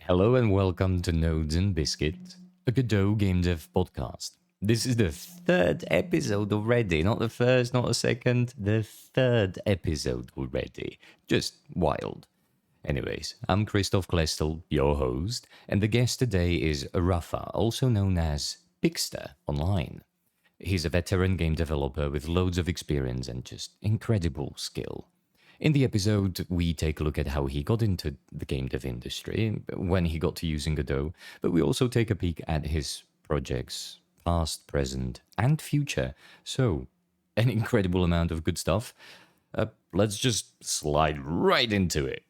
Hello and welcome to Nodes and Biscuits, a Godot game dev podcast. This is the third episode already, not the first, not the second, the third episode already. Just wild. Anyways, I'm Christoph Klestel, your host, and the guest today is Raffa, also known as Picster online. He's a veteran game developer with loads of experience and just incredible skill. In the episode, we take a look at how he got into the game dev industry, when he got to using Godot, but we also take a peek at his projects, past, present, and future. So, an incredible amount of good stuff. Let's just slide right into it.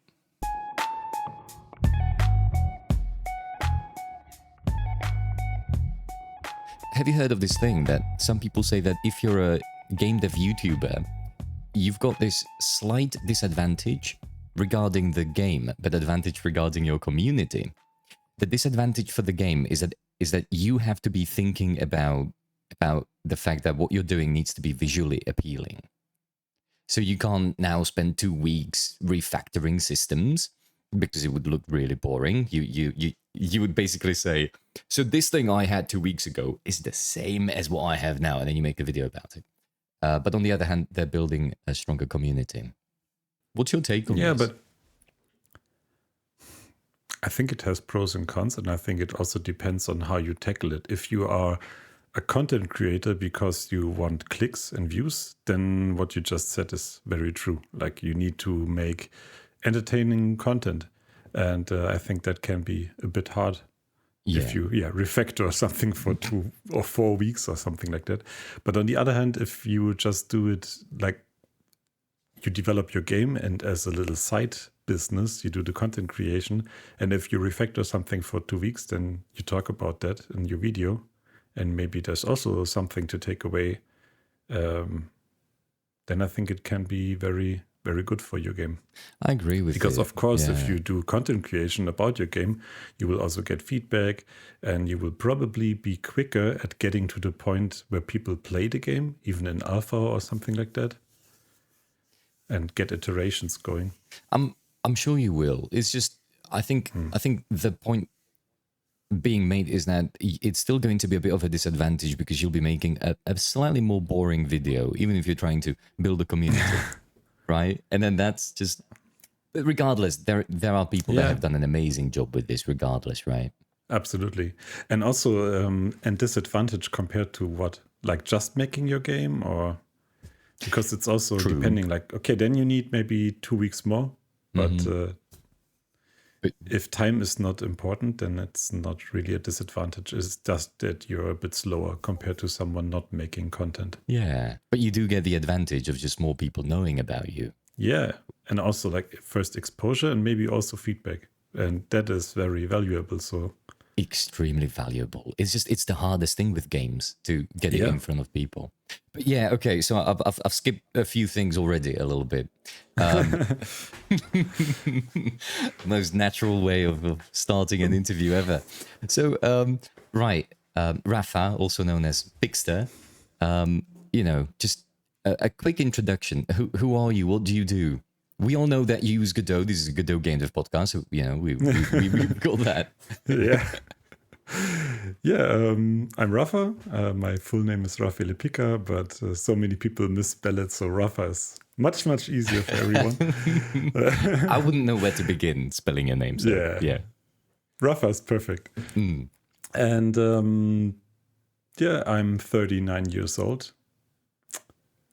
Have you heard of this thing that some people say that if you're a game dev YouTuber, you've got this slight disadvantage regarding the game, but advantage regarding your community? The disadvantage for the game is that you have to be thinking about the fact that what you're doing needs to be visually appealing. So you can't now spend 2 weeks refactoring systems because it would look really boring. You would basically say, so this thing I had 2 weeks ago is the same as what I have now, and then you make a video about it. But on the other hand, they're building a stronger community. What's your take on this? Yeah, but I think it has pros and cons, and I think it also depends on how you tackle it. If you are a content creator because you want clicks and views, then what you just said is very true. Like, you need to make entertaining content. And I think that can be a bit hard if you refactor something for 2 or 4 weeks or something like that. But on the other hand, if you just do it like you develop your game and as a little side business, you do the content creation. And if you refactor something for 2 weeks, then you talk about that in your video. And maybe there's also something to take away. Then I think it can be very, very good for your game. I agree with you. Because of course, if you do content creation about your game, you will also get feedback, and you will probably be quicker at getting to the point where people play the game, even in alpha or something like that, and get iterations going. I'm sure you will. It's just I think the point being made is that it's still going to be a bit of a disadvantage because you'll be making a slightly more boring video, even if you're trying to build a community. Right? And then that's just, but regardless, there are people that have done an amazing job with this regardless, right? Absolutely. And also a disadvantage compared to what? Like just making your game, or because it's also depending, like, okay, then you need maybe 2 weeks more. But if time is not important, then it's not really a disadvantage. It's just that you're a bit slower compared to someone not making content. Yeah, but you do get the advantage of just more people knowing about you. Yeah, and also like first exposure and maybe also feedback. And that is very valuable. So extremely valuable. It's the hardest thing with games, to get it in front of people. But yeah, okay, so I've skipped a few things already a little bit. Most natural way of starting an interview ever. So Raffa, also known as Picster, just a quick introduction. Who are you? What do you do? We all know that you use Godot. This is a Godot game dev podcast, so we call that. I'm Raffa. My full name is Raffa Lepica, but so many people misspell it, so Raffa is much easier for everyone. I wouldn't know where to begin spelling your name. So, yeah. Raffa is perfect. And I'm 39 years old.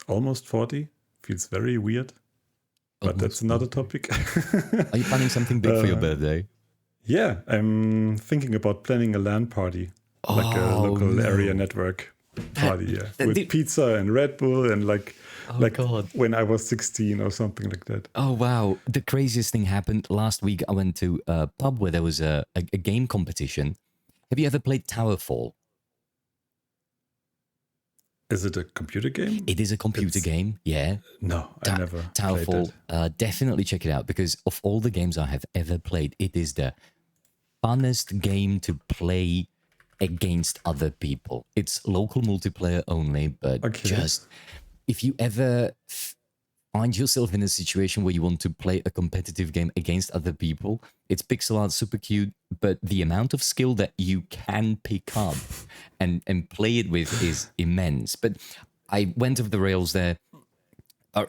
Almost 40. Feels very weird. But that's another topic. Are you planning something big for your birthday? Yeah, I'm thinking about planning a LAN party, like a local area network party, with pizza and Red Bull and God, when I was 16 or something like that. Oh wow! The craziest thing happened last week. I went to a pub where there was a game competition. Have you ever played Towerfall? Is it a computer game? It is a computer game, yeah. No, I never Towerfall, played it. Definitely check it out, because of all the games I have ever played, it is the funnest game to play against other people. It's local multiplayer only, but just if you ever find yourself in a situation where you want to play a competitive game against other people, it's pixel art, super cute, but the amount of skill that you can pick up and play it with is immense. But I went off the rails there.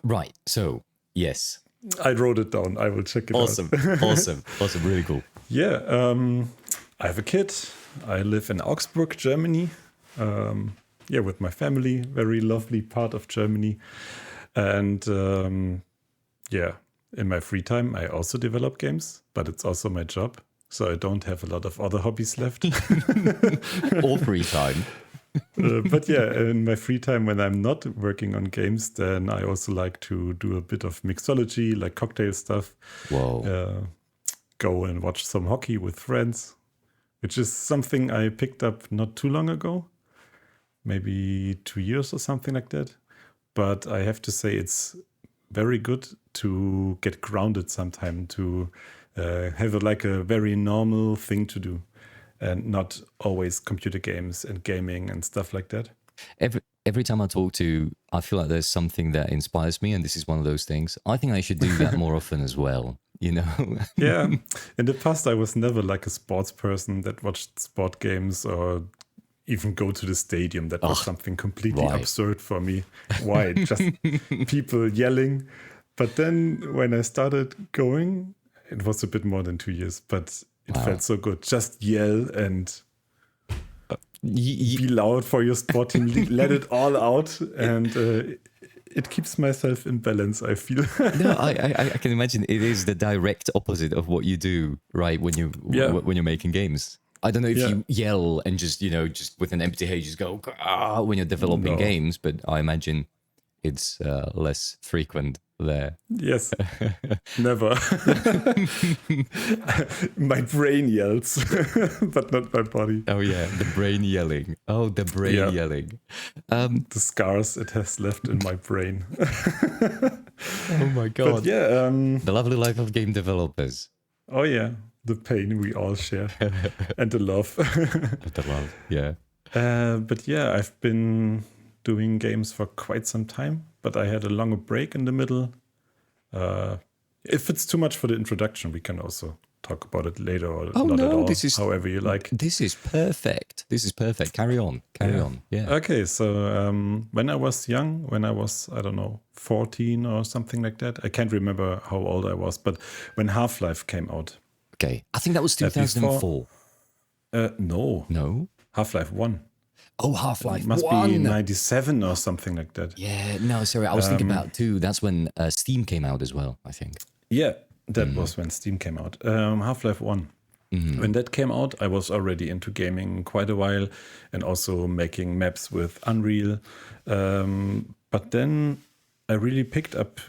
Right. So yes. I wrote it down. I will check it Awesome. out. Awesome. Really cool. Yeah. I have a kid. I live in Augsburg, Germany. With my family. Very lovely part of Germany. And in my free time, I also develop games, but it's also my job. So I don't have a lot of other hobbies left. Or free time. But yeah, in my free time when I'm not working on games, then I also like to do a bit of mixology, like cocktail stuff. Whoa. Go and watch some hockey with friends, which is something I picked up not too long ago, maybe 2 years or something like that. But I have to say it's very good to get grounded sometime, to have a very normal thing to do and not always computer games and gaming and stuff like that. Every time I feel like there's something that inspires me, and this is one of those things. I think I should do that more often as well, you know? Yeah. In the past, I was never like a sports person that watched sport games or even go to the stadium. That was something completely absurd for me. Why? Just people yelling. But then when I started going, it was a bit more than 2 years, but it felt so good. Just yell and be loud for your sport team. Let it all out. And it keeps myself in balance, I feel. No, I can imagine it is the direct opposite of what you do, right? When you're making games. I don't know if you yell and just with an empty head, just go when you're developing games, but I imagine it's less frequent there. Yes, never. My brain yells, but not my body. Oh yeah, the brain yelling. Oh, the brain yelling. The scars it has left in my brain. Oh my God. But yeah. The lovely life of game developers. Oh yeah. The pain we all share and the love. The love, yeah. But yeah, I've been doing games for quite some time, but I had a longer break in the middle. If it's too much for the introduction, we can also talk about it later or not at all, however you like. This is perfect. Carry on. Yeah. Okay, so when I was young, I don't know, 14 or something like that. I can't remember how old I was, but when Half-Life came out. Okay, I think that was 2004. No. Half-Life 1. Oh, Half-Life 1. Must be 97 or something like that. Yeah, no, sorry. I was thinking about 2. That's when Steam came out as well, I think. Yeah, that was when Steam came out. Half-Life 1. Mm-hmm. When that came out, I was already into gaming quite a while and also making maps with Unreal. But then I really picked up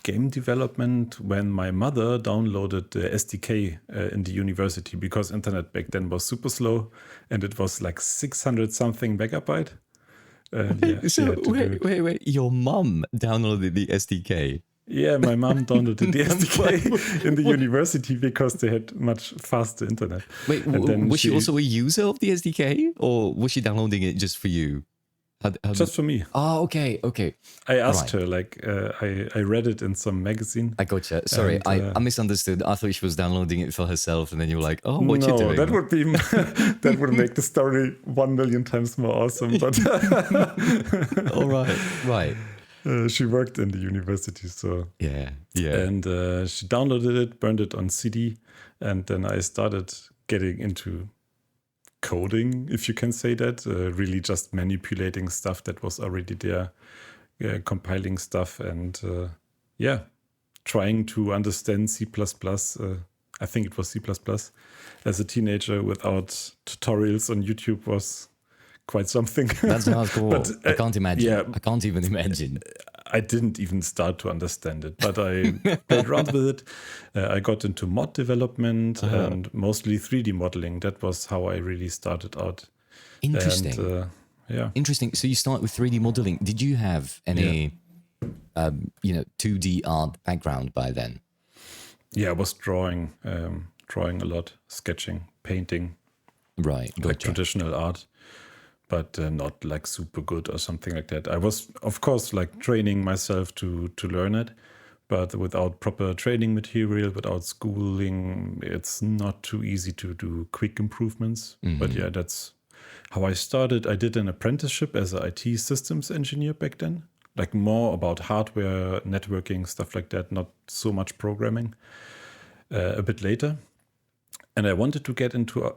game development when my mother downloaded the SDK in the university, because internet back then was super slow and it was like 600 something megabyte. Wait, your mum downloaded the SDK? Yeah, my mom downloaded the SDK in the university because they had much faster internet. Wait, was she also a user of the SDK, or was she downloading it just for you? Just for me. Oh, okay. I asked her, I read it in some magazine. I gotcha. Sorry, and, I misunderstood. I thought she was downloading it for herself, and then you were like, "Oh, what you doing?" That would make the story 1 million times more awesome. But all right. She worked in the university, so yeah. And she downloaded it, burned it on CD, and then I started getting into coding, if you can say that, really just manipulating stuff that was already there, compiling stuff and trying to understand C++. I think it was C++. As a teenager without tutorials on YouTube was quite something. That's hardcore. But, I can't imagine. Yeah, I can't even imagine. I didn't even start to understand it, but I played around with it. I got into mod development and mostly 3D modeling. That was how I really started out. Interesting. And, Interesting. So you start with 3D modeling. Did you have any, 2D art background by then? Yeah, I was drawing a lot, sketching, painting. Right. Gotcha. Like traditional art. But not like super good or something like that. I was, of course, like training myself to learn it, but without proper training material, without schooling, it's not too easy to do quick improvements. But yeah, that's how I started. I did an apprenticeship as an IT systems engineer back then, like more about hardware, networking, stuff like that, not so much programming. A bit later. And I wanted to get into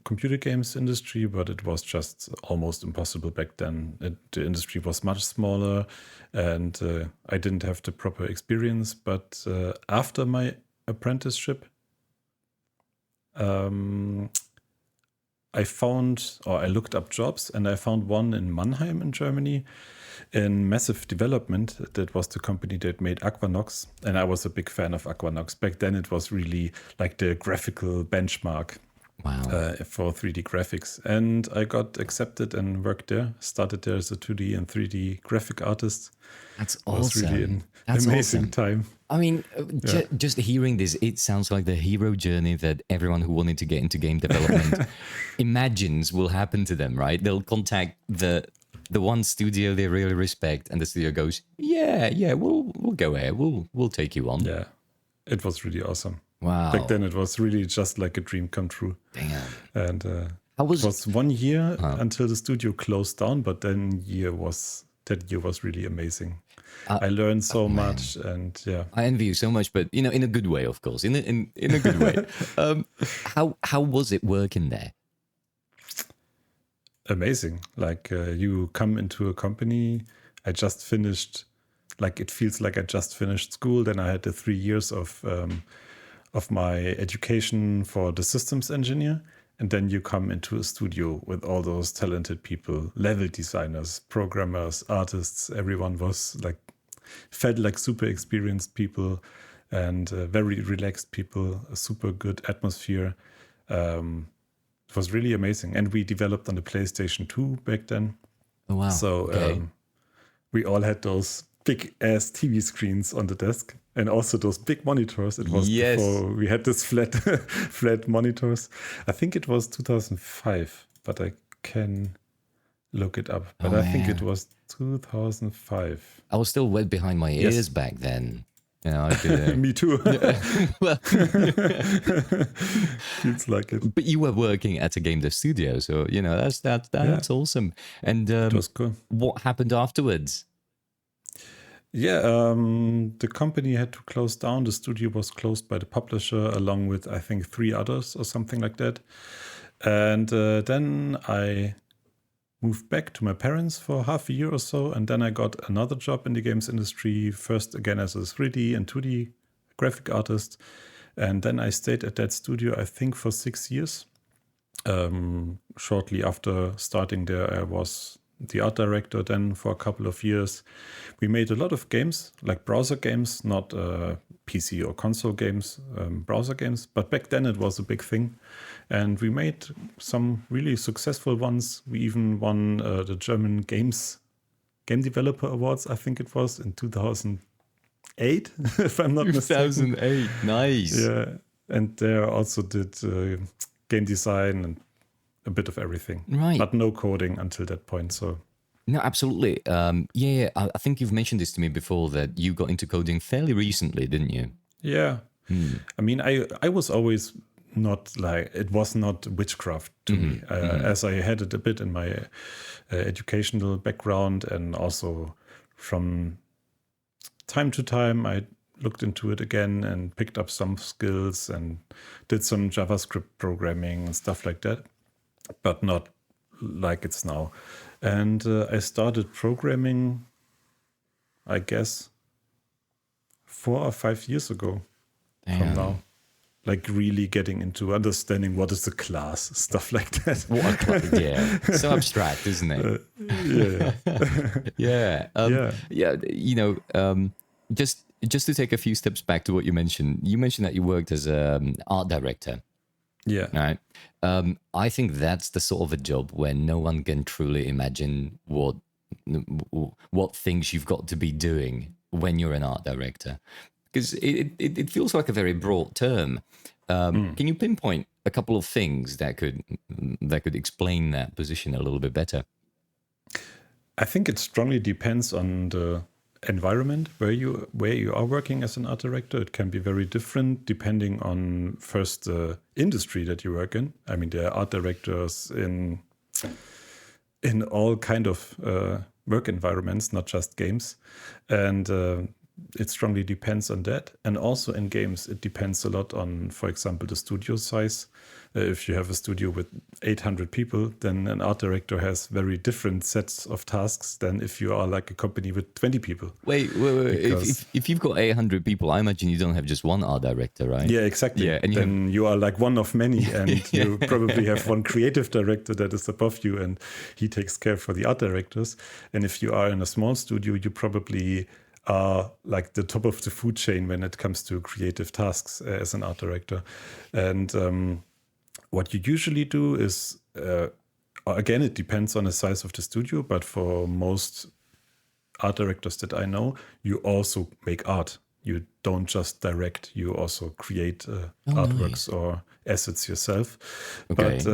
computer games industry, but it was just almost impossible back then. The industry was much smaller, and I didn't have the proper experience. But after my apprenticeship, I looked up jobs, and I found one in Mannheim in Germany in massive development. That was the company that made Aquanox, and I was a big fan of Aquanox. Back then it was really like the graphical benchmark for 3D graphics, and I got accepted and worked there. Started there as a 2D and 3D graphic artist. That's awesome. It was really an amazing time. I mean, just hearing this, it sounds like the hero journey that everyone who wanted to get into game development imagines will happen to them, right? They'll contact the one studio they really respect, and the studio goes, yeah, we'll go ahead, we'll take you on. Yeah, it was really awesome. Wow. Back then it was really just like a dream come true. Damn. And it was 1 year until the studio closed down, but then that year was really amazing. I learned so much, and yeah. I envy you so much, but in a good way, of course, in a good way. How was it working there? Amazing. Like you come into a company. I just finished. Like it feels like I just finished school. Then I had the 3 years of my education for the systems engineer, and then you come into a studio with all those talented people, level designers, programmers, artists. Everyone was like felt like super experienced people and very relaxed people. A super good atmosphere. It was really amazing. And we developed on the PlayStation 2 back then. Oh, wow. So we all had those big ass TV screens on the desk, and also those big monitors. It was before we had this flat monitors. I think it was 2005, but I can look it up. But I think it was 2005. I was still wet behind my ears back then. You know, I could, Me too. well, Feels like it. but you were working at a game dev studio, so you know that's awesome. And It was cool. what happened afterwards? Yeah, the company had to close down. The studio was closed by the publisher, along with I think 3 others or something like that. And then I moved back to my parents for half a year or so, and then I got another job in the games industry, first again as a 3D and 2D graphic artist, and then I stayed at that studio I think for 6 years. Shortly after starting there, I was the art director then for a couple of years. We made a lot of games, like browser games, not PC or console games, browser games, but back then it was a big thing. And we made some really successful ones. We even won the German Game Developer Awards, I think it was, in 2008, if I'm not mistaken. 2008, nice. Yeah, and there also did game design and a bit of everything. Right. But no coding until that point, so... No, absolutely. I think you've mentioned this to me before, that you got into coding fairly recently, didn't you? Yeah. I mean, I was always not like, it was not witchcraft to me, as I had it a bit in my educational background, and also from time to time I looked into it again and picked up some skills and did some JavaScript programming and stuff like that, but not like it's now. And I started programming, I guess, 4 or 5 years ago from now. Like really getting into understanding what is a class, stuff like that. What a class, yeah. So abstract, isn't it? Yeah. Yeah. You know, just to take a few steps back to what you mentioned. You mentioned that you worked as an art director. Yeah. Right. I think that's the sort of a job where no one can truly imagine what things you've got to be doing when you're an art director, because it feels like a very broad term. Can you pinpoint a couple of things that could explain that position a little bit better? I think it strongly depends on the environment where you are working as an art director. It can be very different depending on first the industry that you work in. I mean, there are art directors in all kind of work environments, not just games, and it strongly depends on that. And also in games, it depends a lot on, for example, the studio size. If you have a studio with 800 people, then an art director has very different sets of tasks than if you are like a company with 20 people. Wait. If you've got 800 people, I imagine you don't have just one art director, right? Yeah, exactly. Yeah, and then you are like one of many, and you probably have one creative director that is above you, and he takes care for the art directors. And if you are in a small studio, you probably are like the top of the food chain when it comes to creative tasks as an art director. And what you usually do is, again, it depends on the size of the studio, but for most art directors that I know, you also make art. You don't just direct, you also create artworks or assets yourself. Okay. But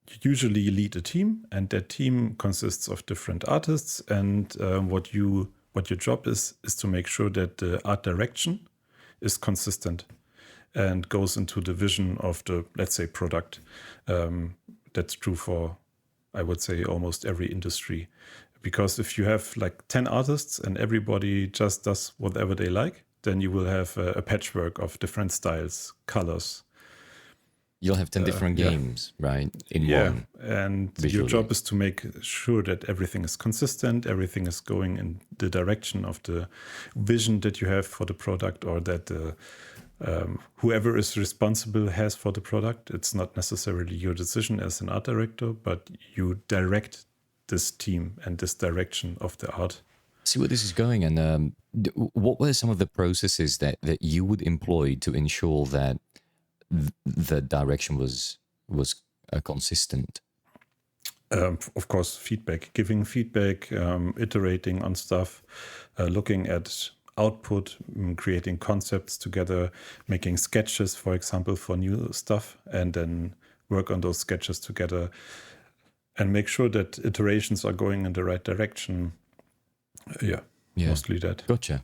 you usually lead a team, and that team consists of different artists. And what your job is to make sure that the art direction is consistent and goes into the vision of the, let's say, product. That's true for, I would say, almost every industry. Because if you have like 10 artists and everybody just does whatever they like, then you will have a patchwork of different styles, colors. You'll have 10 different games, right? In one. And visually. Your job is to make sure that everything is consistent, everything is going in the direction of the vision that you have for the product, or that whoever is responsible has for the product. It's not necessarily your decision as an art director, but you direct this team and this direction of the art. See where this is going, and what were some of the processes that you would employ to ensure that the direction was consistent? Of course, giving feedback, iterating on stuff, looking at output, creating concepts together, making sketches, for example, for new stuff, and then work on those sketches together and make sure that iterations are going in the right direction. Yeah. Mostly that. Gotcha.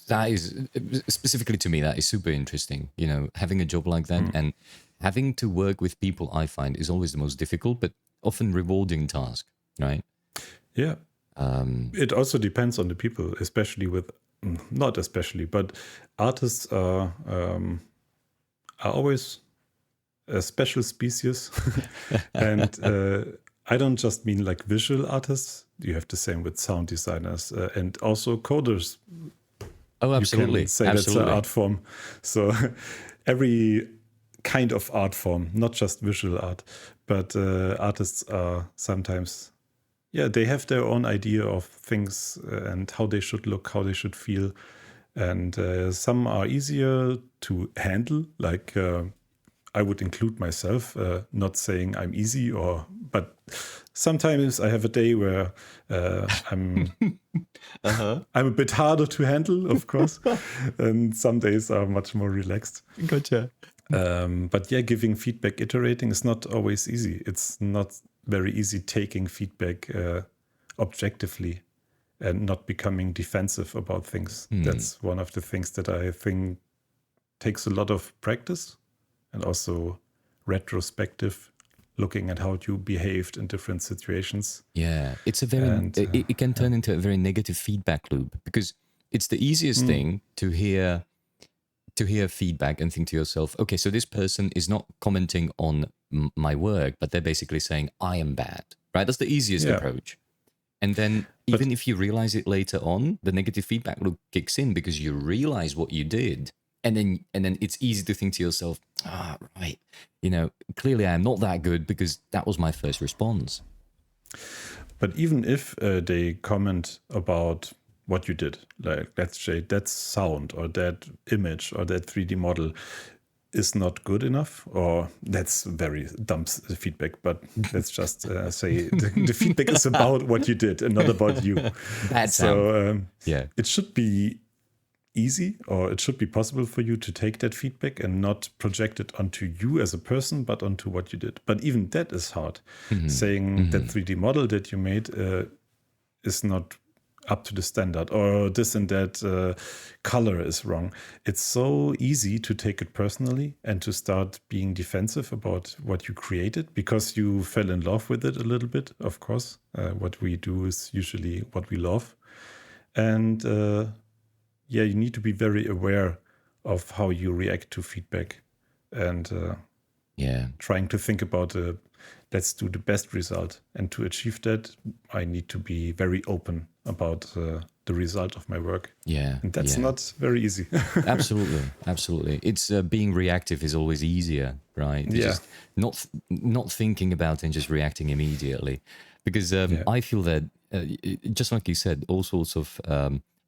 That is, specifically to me, that is super interesting. You know, having a job like that and having to work with people, I find, is always the most difficult, but often rewarding task, right? Yeah. It also depends on the people, but artists are always a special species. And I don't just mean like visual artists. You have the same with sound designers and also coders. Oh, absolutely. You can say that's an art form. So every kind of art form, not just visual art, but artists are sometimes, they have their own idea of things and how they should look, how they should feel. And some are easier to handle, like I would include myself, not saying I'm easy, but sometimes I have a day where I'm a bit harder to handle, of course, and some days are much more relaxed. Gotcha. But giving feedback, iterating is not always easy. It's not very easy taking feedback objectively and not becoming defensive about things. That's one of the things that I think takes a lot of practice and also retrospective, looking at how you behaved in different situations. Yeah, it's a very, it can turn into a very negative feedback loop, because it's the easiest thing to hear feedback and think to yourself, okay, so this person is not commenting on my work, but they're basically saying I am bad, right? That's the easiest approach. And then even if you realize it later on, the negative feedback loop kicks in because you realize what you did. And then it's easy to think to yourself, right, clearly I'm not that good because that was my first response. But even if they comment about what you did, like let's say that sound or that image or that 3D model is not good enough, or that's very dumb feedback, but let's just say the feedback is about what you did and not about you. Bad sound. So it should be easy, or it should be possible for you to take that feedback and not project it onto you as a person, but onto what you did. But even that is hard. Saying that 3D model that you made is not up to the standard, or this and that color is wrong. It's so easy to take it personally and to start being defensive about what you created because you fell in love with it a little bit, of course. What we do is usually what we love. And you need to be very aware of how you react to feedback and trying to think about let's do the best result. And to achieve that, I need to be very open about the result of my work. Yeah. And that's not very easy. Absolutely. It's being reactive is always easier, right? Just not thinking about it and just reacting immediately. Because I feel that, just like you said, all sorts of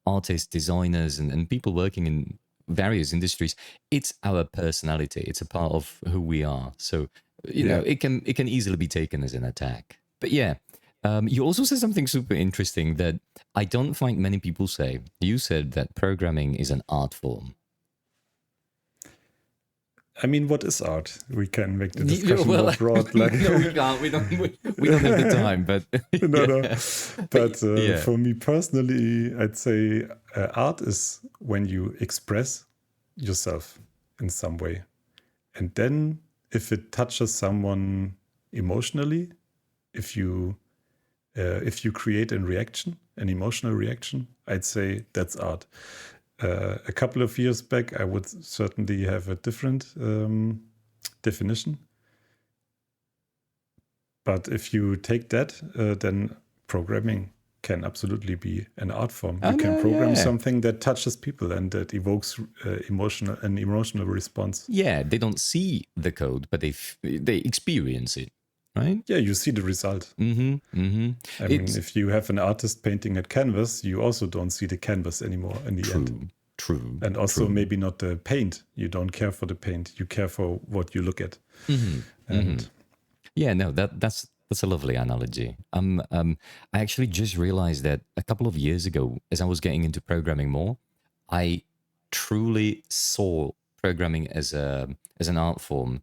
artists, designers, and people working in various industries, it's our personality. It's a part of who we are. So, you know, it can easily be taken as an attack. But you also said something super interesting that I don't find many people say. You said that programming is an art form. I mean, what is art? We can make the discussion more broad. Like, no, we can't. We don't have the time. But no. But for me personally, I'd say art is when you express yourself in some way, and then if it touches someone emotionally, if you create an emotional reaction, I'd say that's art. A couple of years back, I would certainly have a different definition. But if you take that, then programming can absolutely be an art form. You can program something that touches people and that evokes an emotional response. Yeah, they don't see the code, but they experience it. Right? Yeah, you see the result. I mean, if you have an artist painting at canvas, you also don't see the canvas anymore in the end. True. And also maybe not the paint. You don't care for the paint. You care for what you look at. Yeah, no, that's a lovely analogy. I actually just realized that a couple of years ago, as I was getting into programming more, I truly saw programming as an art form.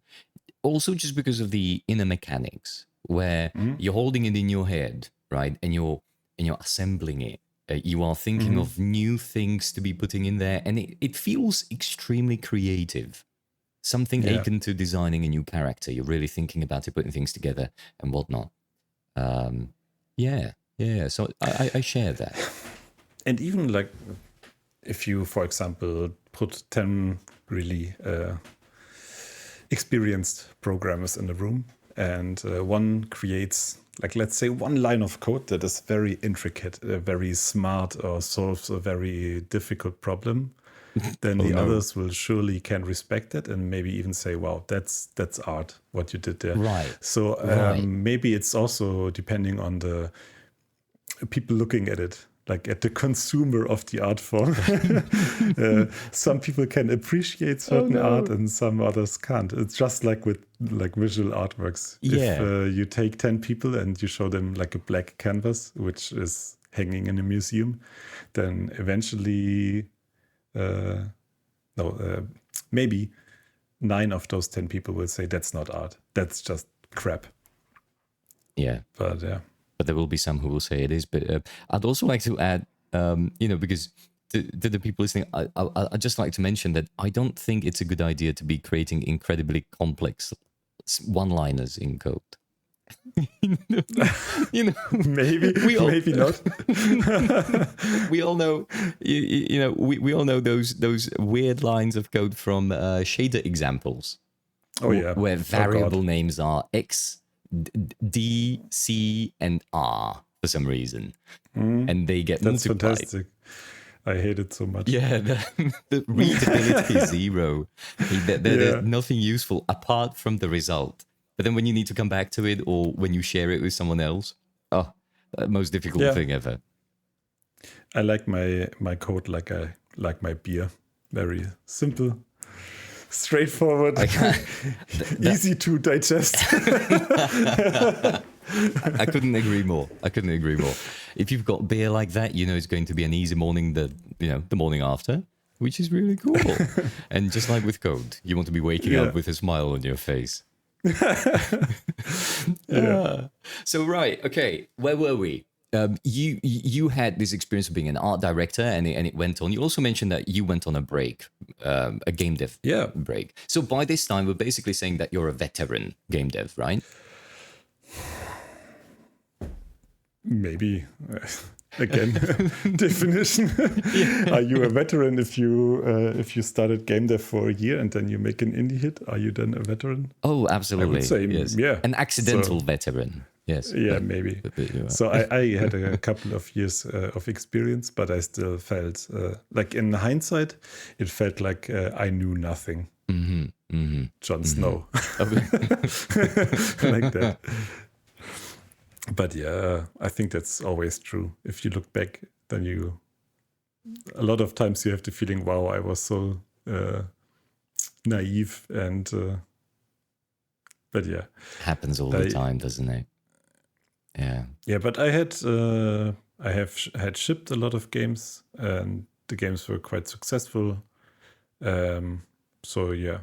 Also, just because of the inner mechanics, where you're holding it in your head, right, and you're assembling it. You are thinking of new things to be putting in there, and it feels extremely creative. Something akin to designing a new character. You're really thinking about it, putting things together and whatnot. So I share that. And even like if you, for example, put 10 really experienced programmers in the room, and one creates, like, let's say, one line of code that is very intricate, very smart, or solves a very difficult problem, then the others will surely can respect it and maybe even say, wow, that's art, what you did there. Right. So maybe it's also depending on the people looking at it, like at the consumer of the art form. Some people can appreciate certain art and some others can't. It's just like with like visual artworks. Yeah. If you take 10 people and you show them like a black canvas, which is hanging in a museum, then eventually, maybe 9 of those 10 people will say that's not art. That's just crap. Yeah. But But there will be some who will say it is. But I'd also like to add, because to the people listening, I'd just like to mention that I don't think it's a good idea to be creating incredibly complex one-liners in code. maybe not. We all know, we all know those weird lines of code from shader examples. Oh yeah, where variable names are X, D, C, and R for some reason, and they get multiplied. That's fantastic. I hate it so much. Yeah, the readability is zero. There's nothing useful apart from the result. But then when you need to come back to it, or when you share it with someone else, most difficult thing ever. I like my code like I like my beer. Very simple, straightforward, easy to digest. I couldn't agree more. If you've got beer like that, it's going to be an easy morning. The morning after, which is really cool. And just like with code, you want to be waking up with a smile on your face. So right, okay, where were we? you had this experience of being an art director, and it went on. You also mentioned that you went on a break, a game dev Yeah, break. So by this time, we're basically saying that you're a veteran game dev, right? maybe. Again, definition. Are you a veteran if you started game dev for a year and then you make an indie hit? Are you then a veteran? Oh, absolutely. I would say, yes. yeah. An accidental So, veteran. Yes. yeah, maybe. So I had a couple of years of experience, but I still felt like in hindsight, it felt like I knew nothing. Jon Snow, like that. But yeah, I think that's always true. If you look back, then a lot of times you have the feeling, wow, I was so naive but yeah. Happens all the time, doesn't it? Yeah. Yeah, but I have had shipped a lot of games and the games were quite successful. So yeah,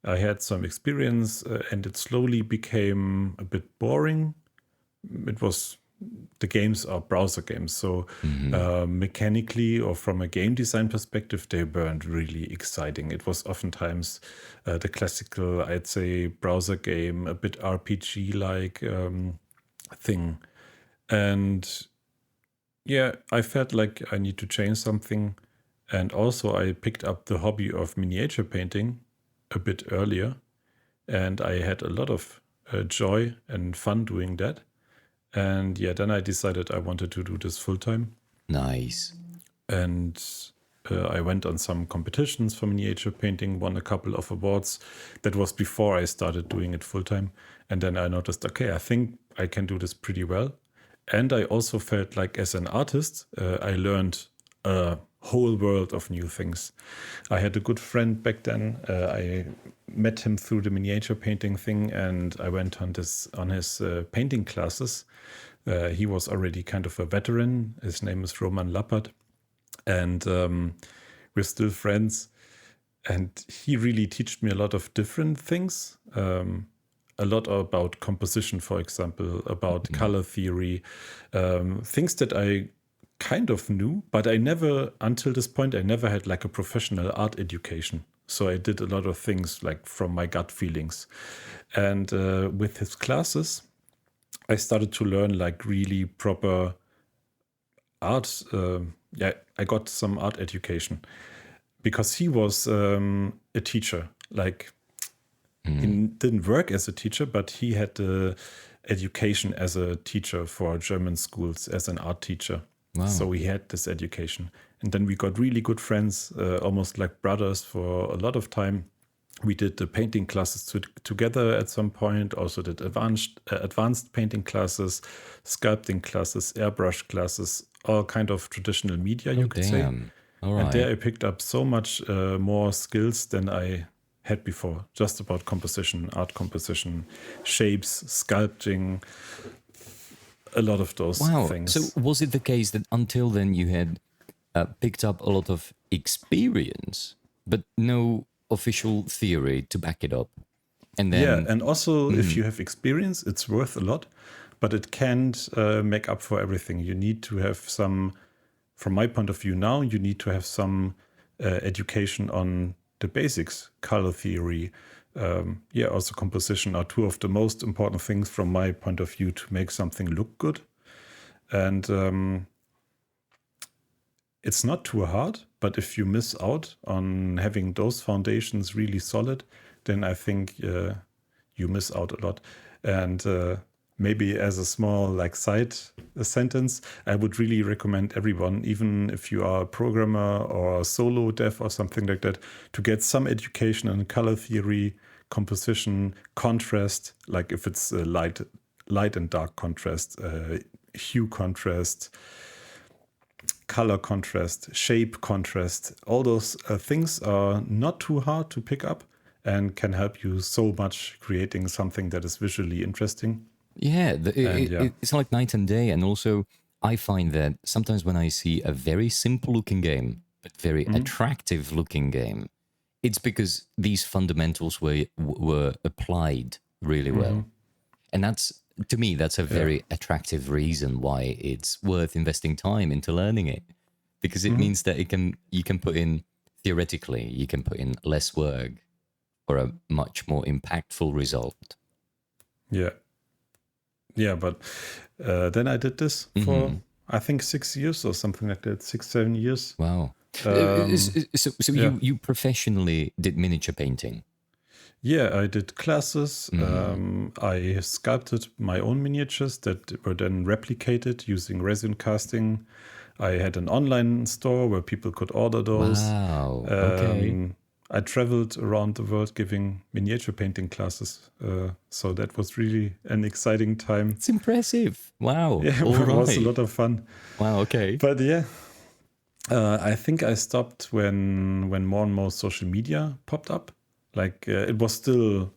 I had some experience and it slowly became a bit boring. The games are browser games, so mechanically or from a game design perspective, they weren't really exciting. It was oftentimes the classical, I'd say, browser game, a bit RPG-like thing. And yeah, I felt like I need to change something. And also I picked up the hobby of miniature painting a bit earlier. And I had a lot of joy and fun doing that. And yeah, then I decided I wanted to do this full time. Nice. And I went on some competitions for miniature painting, won a couple of awards. That was before I started doing it full time. And then I noticed, okay, I think I can do this pretty well. And I also felt like as an artist, I learned a whole world of new things. I had a good friend back then. I met him through the miniature painting thing, and I went on his painting classes. He was already kind of a veteran. His name is Roman Lappert, and we're still friends. And he really taught me a lot of different things. A lot about composition, for example, about color theory, things that I kind of knew, but until this point, I never had like a professional art education. So I did a lot of things like from my gut feelings. And with his classes, I started to learn like really proper art. I got some art education because he was a teacher. Like he didn't work as a teacher, but he had the education as a teacher for German schools as an art teacher. Wow. So we had this education. And then we got really good friends, almost like brothers for a lot of time. We did the painting classes together at some point, also did advanced painting classes, sculpting classes, airbrush classes, all kind of traditional media, you could say. All right. And there I picked up so much more skills than I had before, just about composition, art composition, shapes, sculpting, a lot of those things. So was it the case that until then you had picked up a lot of experience, but no official theory to back it up? And then, yeah, and also if you have experience, it's worth a lot, but it can't make up for everything. You need to have some, from my point of view now, you need to have some education on the basics, color theory, also composition are two of the most important things from my point of view to make something look good. And it's not too hard, but if you miss out on having those foundations really solid, then I think you miss out a lot. And maybe as a small like side sentence, I would really recommend everyone, even if you are a programmer or a solo dev or something like that, to get some education in color theory, composition, contrast, like if it's light and dark contrast, hue contrast, color contrast, shape contrast. All those things are not too hard to pick up and can help you so much creating something that is visually interesting. Yeah, it's like night and day. And also, I find that sometimes when I see a very simple looking game, but very attractive looking game, it's because these fundamentals were applied really well. And to me, that's a very attractive reason why it's worth investing time into learning it, because it means that you can put in, theoretically, you can put in less work for a much more impactful result. Yeah. Yeah, but then I did this for, I think, 6 years or something like that, 6-7 years. Wow. So you professionally did miniature painting? Yeah, I did classes. I sculpted my own miniatures that were then replicated using resin casting. I had an online store where people could order those. Wow. Okay. I traveled around the world giving miniature painting classes. So that was really an exciting time. It's impressive. Wow. Yeah, All it was a right. lot of fun. Wow. Okay. But yeah, I think I stopped when more and more social media popped up. Like it was still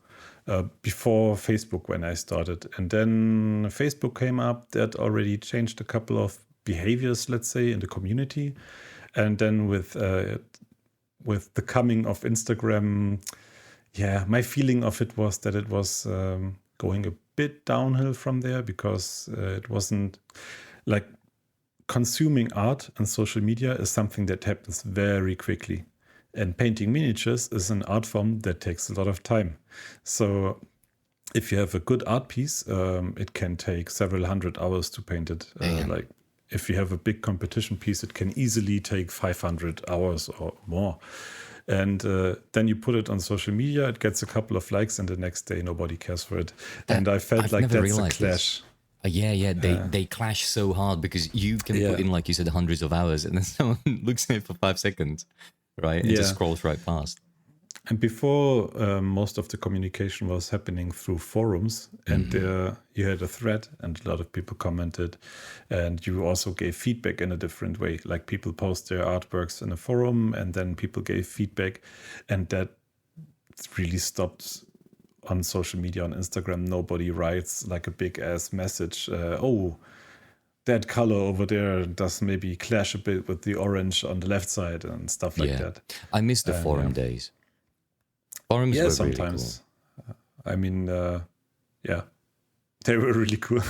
before Facebook when I started. And then Facebook came up. That already changed a couple of behaviors, let's say, in the community. And then with the coming of Instagram, yeah, my feeling of it was that it was going a bit downhill from there, because it wasn't like consuming art and social media is something that happens very quickly. And painting miniatures is an art form that takes a lot of time. So if you have a good art piece, it can take several hundred hours to paint it. Like if you have a big competition piece, it can easily take 500 hours or more. And then you put it on social media, it gets a couple of likes, and the next day nobody cares for it. And I felt like that's a clash. Yeah, they clash so hard, because you can put in, like you said, hundreds of hours, and then someone looks at it for 5 seconds, right? It just scrolls right past. And before, most of the communication was happening through forums, and you had a thread, and a lot of people commented, and you also gave feedback in a different way. Like people post their artworks in a forum, and then people gave feedback, and that really stopped on social media. On Instagram, nobody writes like a big ass message. That color over there does maybe clash a bit with the orange on the left side and stuff like that. I miss the forum days. Forums were sometimes. Really cool. I mean, they were really cool.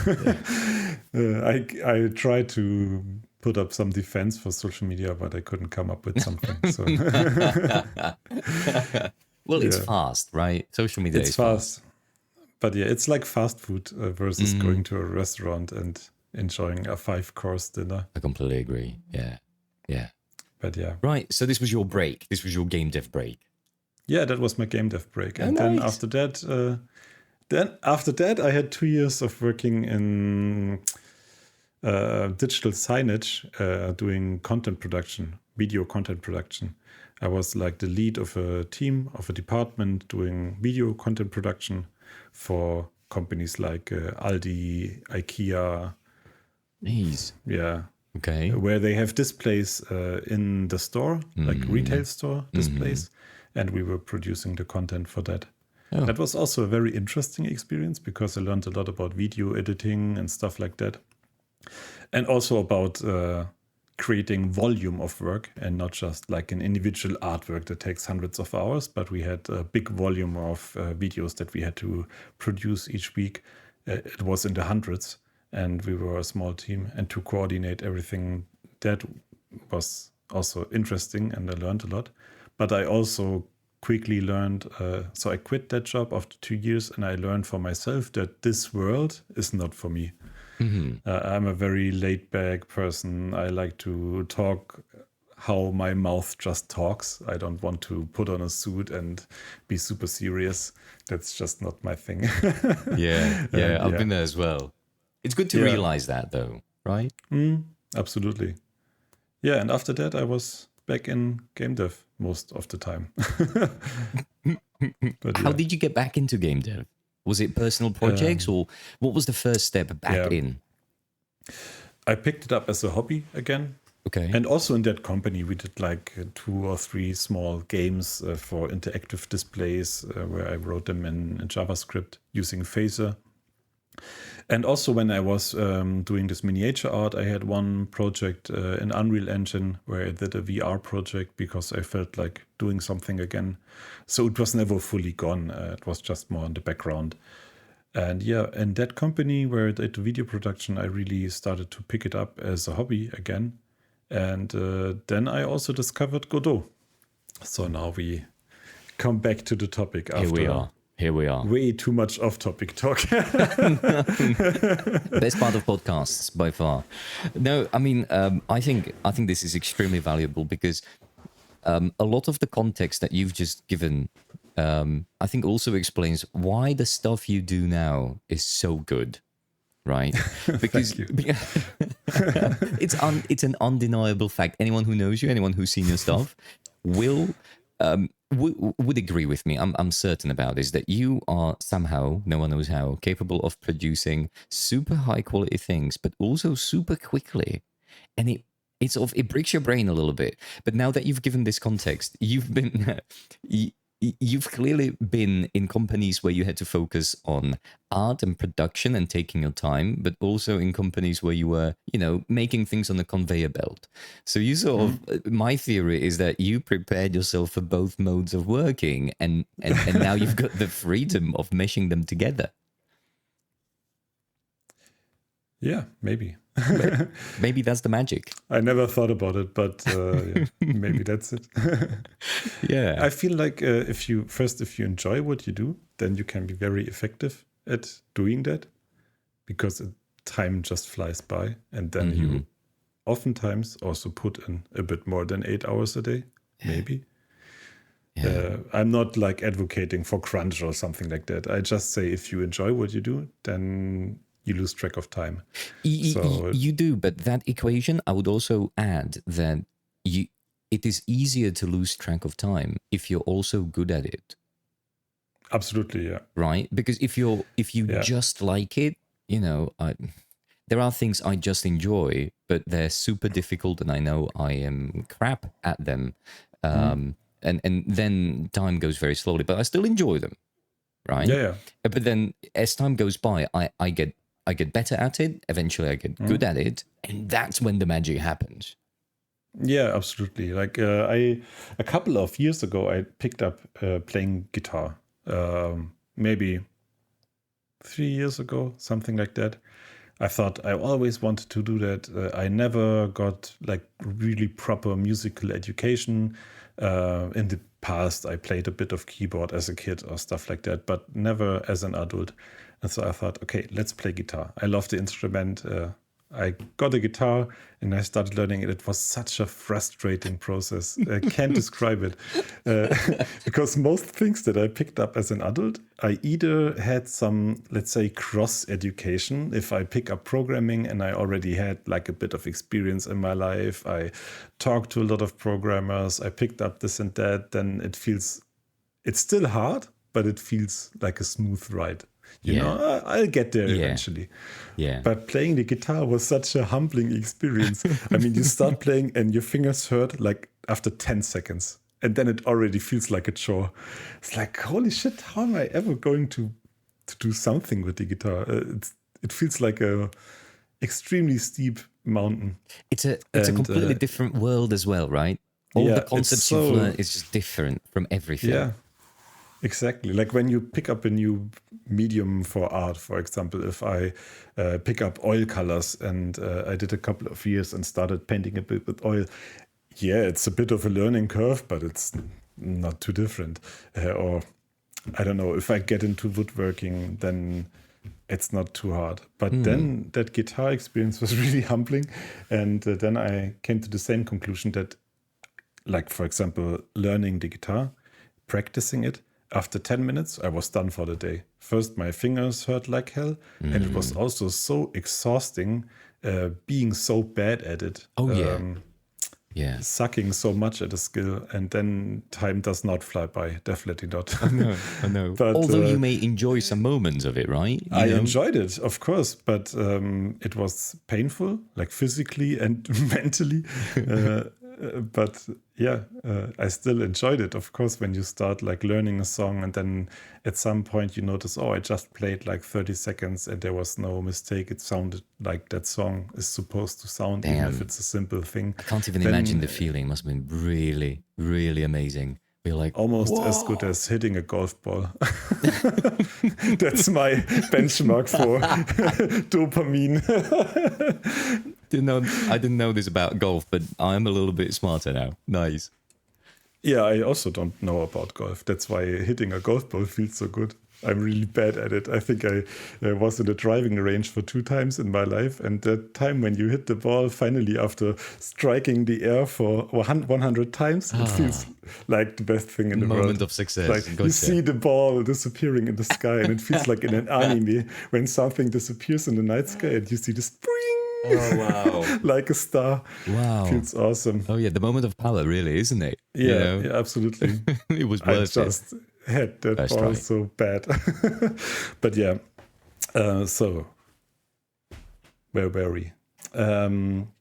I tried to put up some defense for social media, but I couldn't come up with something. So. Well, it's fast, right? Social media is fast. But yeah, it's like fast food versus going to a restaurant and enjoying a 5-course dinner. I completely agree. Yeah. But yeah. Right, so this was your break. This was your game dev break. Yeah, that was my game dev break. And then after that, I had 2 years of working in digital signage, doing content production, video content production. I was like the lead of a team, of a department doing video content production for companies like Aldi, IKEA. Nice. Yeah. Okay. Where they have displays in the store, like retail store displays. And we were producing the content for that. Oh. That was also a very interesting experience, because I learned a lot about video editing and stuff like that. And also about creating volume of work, and not just like an individual artwork that takes hundreds of hours, but we had a big volume of videos that we had to produce each week. It was in the hundreds, and we were a small team, and to coordinate everything, that was also interesting, and I learned a lot. But I also quickly learned, so I quit that job after 2 years, and I learned for myself that this world is not for me. I'm a very laid-back person. I like to talk how my mouth just talks. I don't want to put on a suit and be super serious. That's just not my thing. I've been there as well. It's good to realize that, though, right? Absolutely. Yeah, and after that, I was back in game dev most of the time. But how did you get back into game dev? Was it personal projects, or what was the first step back in? I picked it up as a hobby again. Okay. And also in that company, we did like 2 or 3 small games for interactive displays where I wrote them in JavaScript using Phaser. And also when I was doing this miniature art, I had one project in Unreal Engine where I did a VR project, because I felt like doing something again. So it was never fully gone. It was just more in the background. And yeah, in that company where I did video production, I really started to pick it up as a hobby again. And then I also discovered Godot. So now we come back to the topic after Here we are. way too much off-topic talk. Best part of podcasts by far. No, I mean, I think this is extremely valuable because a lot of the context that you've just given, I think also explains why the stuff you do now is so good, right? Because it's an undeniable fact. Anyone who knows you, anyone who's seen your stuff, would agree with me. I'm certain about this, that you are somehow, no one knows how, capable of producing super high quality things, but also super quickly, and it breaks your brain a little bit. But now that you've given this context, you've clearly been in companies where you had to focus on art and production and taking your time, but also in companies where you were, making things on a conveyor belt. So you sort of, my theory is that you prepared yourself for both modes of working, and now you've got the freedom of meshing them together. Yeah, maybe. Maybe that's the magic. I never thought about it, but yeah, maybe that's it. Yeah. I feel like if you enjoy what you do, then you can be very effective at doing that, because time just flies by, and then you oftentimes also put in a bit more than 8 hours a day, maybe. Yeah. I'm not like advocating for crunch or something like that. I just say if you enjoy what you do, then you lose track of time. You do, but that equation, I would also add that it is easier to lose track of time if you're also good at it. Absolutely, yeah. Right? Because if you just like it, there are things I just enjoy, but they're super difficult, and I know I am crap at them. And then time goes very slowly, but I still enjoy them. Right? Yeah. But then as time goes by, I get better at it. Eventually, I get good at it, and that's when the magic happens. Yeah, absolutely. Like a couple of years ago, I picked up playing guitar. Maybe 3 years ago, something like that. I thought I always wanted to do that. I never got like really proper musical education. In the past, I played a bit of keyboard as a kid or stuff like that, but never as an adult. And so I thought, okay, let's play guitar. I love the instrument. I got a guitar and I started learning it. It was such a frustrating process. I can't describe it. Because most things that I picked up as an adult, I either had some, let's say, cross education. If I pick up programming and I already had like a bit of experience in my life, I talked to a lot of programmers, I picked up this and that, then it's still hard, but it feels like a smooth ride. You know, I'll get there eventually. Yeah. But playing the guitar was such a humbling experience. I mean, you start playing and your fingers hurt like after 10 seconds. And then it already feels like a chore. It's like, holy shit, how am I ever going to do something with the guitar? It feels like a extremely steep mountain. It's a completely different world as well, right? All the concepts you've learned is just different from everything. Yeah. Exactly. Like when you pick up a new medium for art, for example, if I pick up oil colors, and I did a couple of years and started painting a bit with oil. Yeah, it's a bit of a learning curve, but it's not too different. Or I don't know, if I get into woodworking, then it's not too hard. But then that guitar experience was really humbling. And then I came to the same conclusion that, like, for example, learning the guitar, practicing it, after 10 minutes, I was done for the day. First, my fingers hurt like hell. And it was also so exhausting being so bad at it. Sucking so much at a skill. And then time does not fly by. Definitely not. I know. But, although you may enjoy some moments of it, right? I enjoyed it, of course. But it was painful, like physically and mentally. But yeah, I still enjoyed it. Of course, when you start like learning a song and then at some point you notice, I just played like 30 seconds and there was no mistake. It sounded like that song is supposed to sound, Damn. even if it's a simple thing. I can't even imagine the feeling. It must have been really, really amazing Be like, Almost as good as hitting a golf ball. That's my benchmark for dopamine. I didn't know this about golf, but I'm a little bit smarter now. Nice. Yeah, I also don't know about golf. That's why hitting a golf ball feels so good. I'm really bad at it. I think I was in a driving range for 2 times in my life. And that time when you hit the ball, finally, after striking the air for 100 times, it feels like the best thing in the world. Moment of success. Like you see the ball disappearing in the sky, and it feels like in an anime when something disappears in the night sky and you see this spring. Oh, wow. Like a star. Wow. Feels awesome. Oh, yeah. The moment of power, really, isn't it? Yeah, yeah, absolutely. It was worth it. Had that That's ball right. so bad. But yeah, so where were we?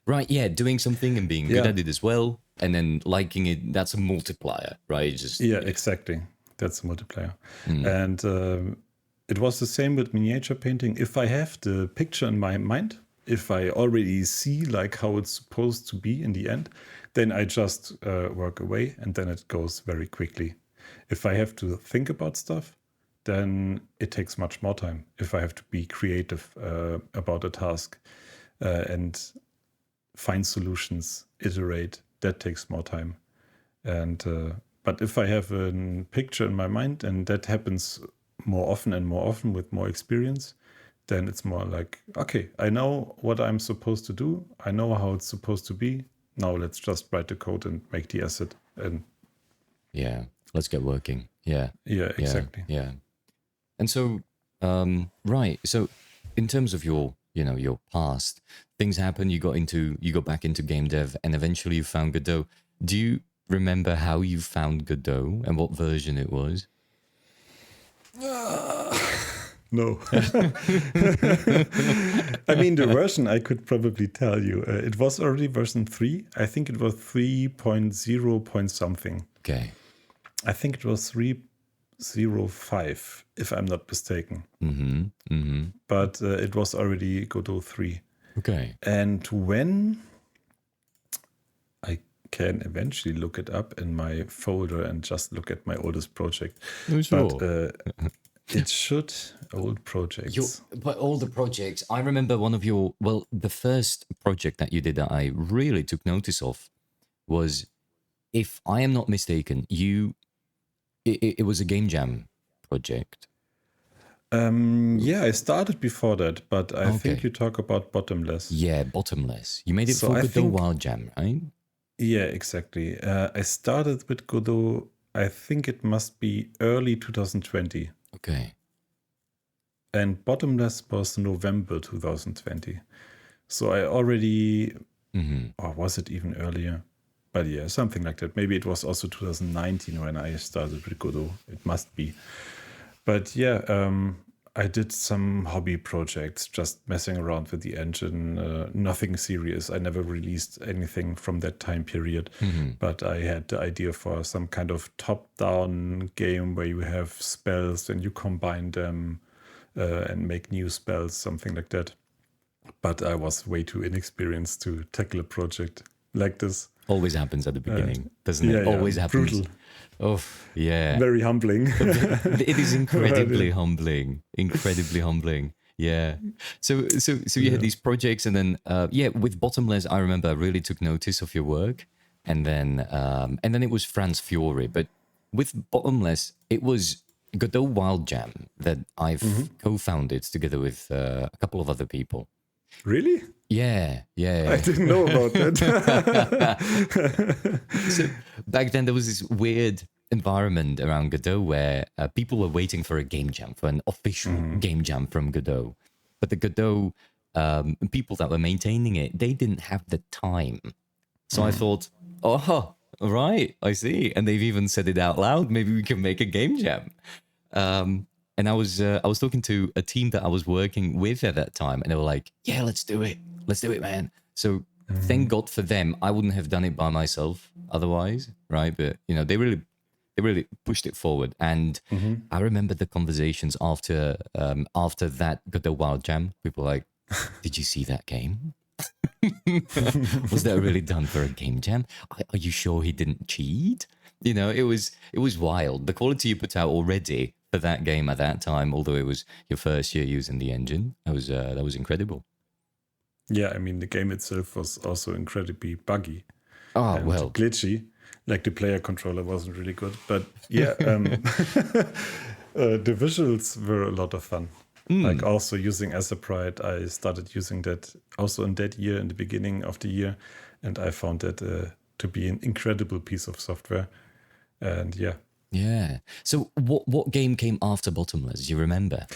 Right, yeah, doing something and being good Yeah. at it as well, and then liking it, that's a multiplier, right? Just Yeah, exactly. That's a multiplier. And it was the same with miniature painting. If I have the picture in my mind, if I already see like how it's supposed to be in the end, then I just work away and then it goes very quickly. If I have to think about stuff, then it takes much more time. If I have to be creative about a task and find solutions, iterate, that takes more time. And but if I have a picture in my mind, and that happens more often and more often with more experience, then it's more like, okay, I know what I'm supposed to do. I know how it's supposed to be. Now let's just write the code and make the asset. And yeah, let's get working. Yeah. yeah, exactly. Yeah. And so, right. So in terms of your past, things happen, you got back into game dev and eventually you found Godot. Do you remember how you found Godot and what version it was? No. I mean, the version I could probably tell you. It was already version 3. I think it was 3.0 point something. Okay. I think it was 3.05, if I'm not mistaken. But it was already Godot 3. Okay. And when I can eventually look it up in my folder and just look at my oldest project. Oh, sure. But it should old projects. But all the projects, I remember the first project that you did that I really took notice of was, if I am not mistaken, it was a game jam project. Yeah, I started before that, but I think Okay. you talk about Bottomless. Yeah, Bottomless. You made it So for I Godot think- Wild Jam, right? Yeah, exactly. I started with Godot, I think it must be early 2020. Okay. And Bottomless was November 2020. So I already, or was it even earlier? But yeah, something like that. Maybe it was also 2019 when I started with Godot. It must be. But yeah, I did some hobby projects, just messing around with the engine. Nothing serious. I never released anything from that time period. But I had the idea for some kind of top-down game where you have spells and you combine them and make new spells, something like that. But I was way too inexperienced to tackle a project like this. Always happens at the beginning, doesn't yeah, it? yeah, Always happens. brutal. Oh, yeah. Very humbling. It is incredibly humbling. Incredibly humbling. Yeah. So you had these projects, and then with Bottomless, I remember I really took notice of your work, and then it was Franz Fiore. But with Bottomless, it was Godot Wild Jam that I've co-founded together with a couple of other people. Really? Yeah. I didn't know about that. So back then there was this weird environment around Godot where people were waiting for a game jam, for an official game jam from Godot. But the Godot people that were maintaining it, they didn't have the time. So I thought, oh, all right, I see. And they've even said it out loud. Maybe we can make a game jam. And I was talking to a team that I was working with at that time, and they were like, yeah, let's do it, man. So thank God for them. I wouldn't have done it by myself otherwise, right? But they really pushed it forward. And I remember the conversations after that Godot Wild Jam. People were like, did you see that game? Was that really done for a game jam? Are you sure he didn't cheat? It was wild. The quality you put out already for that game at that time, although it was your first year using the engine, that was incredible. Yeah, I mean, the game itself was also incredibly buggy Oh and well, glitchy. Like the player controller wasn't really good, but yeah, the visuals were a lot of fun. Like also using Ep3, I started using that also in that year, in the beginning of the year, and I found that to be an incredible piece of software. And yeah, yeah. So what game came after Bottomless? Do you remember?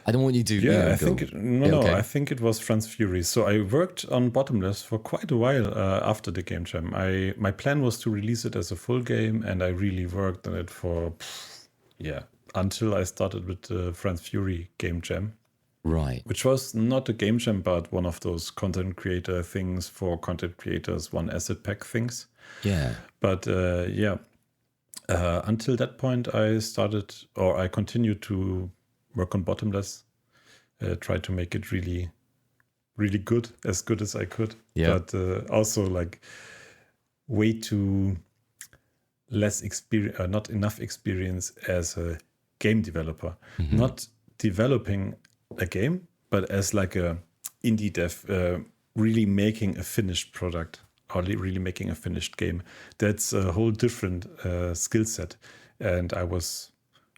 I don't want you to, yeah, I go. think no, Yeah, no, okay. I think it was Franz Fury. So I worked on Bottomless for quite a while after the game jam. My plan was to release it as a full game, and I really worked on it for yeah until I started with the Franz Fury game jam, Right. which was not a game jam, but one of those content creator things for content creators, one asset pack things. Yeah. But yeah, until that point, I continued to work on Bottomless, try to make it really, really good as I could. Yeah. But also like way too less experience, not enough experience as a game developer. Not developing a game, but as like a indie dev, really making a finished product or really making a finished game. That's a whole different skill set, and I was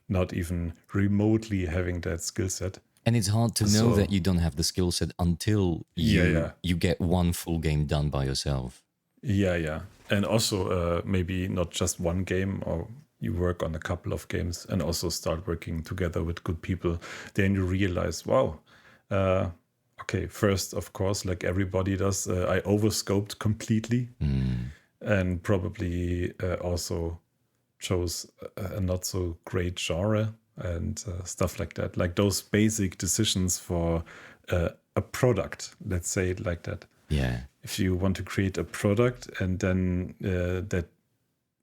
not even remotely having that skill set. And it's hard to know that you don't have the skill set until Yeah. you get one full game done by yourself. Yeah. And also maybe not just one game, or you work on a couple of games and also start working together with good people. Then you realize, wow, okay, first, of course, like everybody does, I overscoped completely and probably also chose a not so great genre and stuff like that. Like those basic decisions for a product, let's say it like that. Yeah. If you want to create a product and then that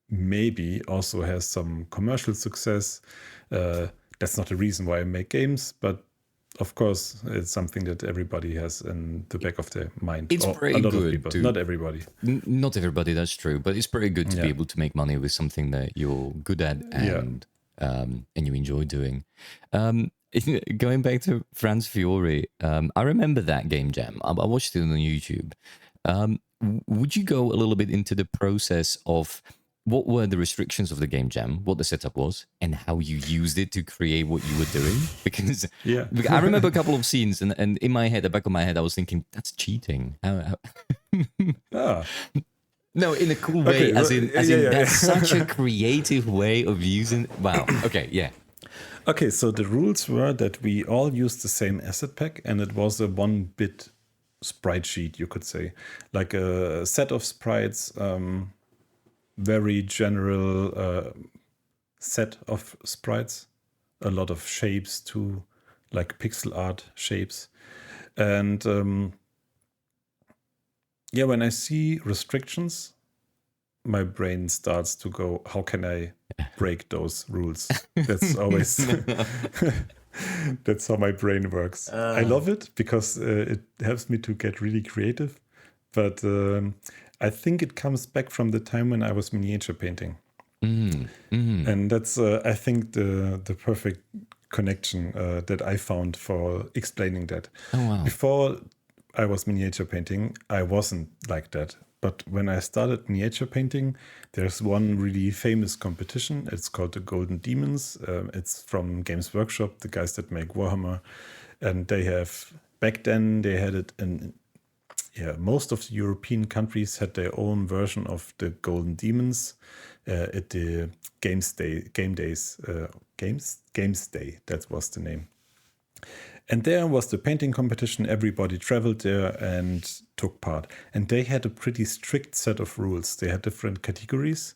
maybe also has some commercial success, that's not a reason why I make games, but of course it's something that everybody has in the back of their mind. It's or pretty a lot of good people, to- not everybody. Not everybody, that's true, but it's pretty good to be Yeah. able to make money with something that you're good at and you enjoy doing. Going back to Franz Fiore, I remember that game jam. I watched it on YouTube. Would you go a little bit into the process of what were the restrictions of the game jam, what the setup was, and how you used it to create what you were doing? Because Yeah. I remember a couple of scenes, and in my head, the back of my head, I was thinking, that's cheating. Ah, No, in a cool way, Okay, as well, in, yeah. that's such a creative way of using. Wow. Okay. Yeah. okay, so the rules were that we all used the same asset pack, and it was a 1-bit sprite sheet, you could say, like a set of sprites, very general set of sprites, a lot of shapes too, like pixel art shapes. And yeah, when I see restrictions, my brain starts to go, how can I break those rules? That's always that's how my brain works. I love it because it helps me to get really creative, but I think it comes back from the time when I was miniature painting. And that's I think the perfect connection that I found for explaining that. Oh wow. Before I was miniature painting, I wasn't like that. But when I started miniature painting, there's one really famous competition. It's called the Golden Demons. It's from Games Workshop, the guys that make Warhammer. And they have, back then, they had it in, most of the European countries had their own version of the Golden Demons at the Games Day, that was the name. And there was the painting competition. Everybody traveled there and took part. And they had a pretty strict set of rules. They had different categories.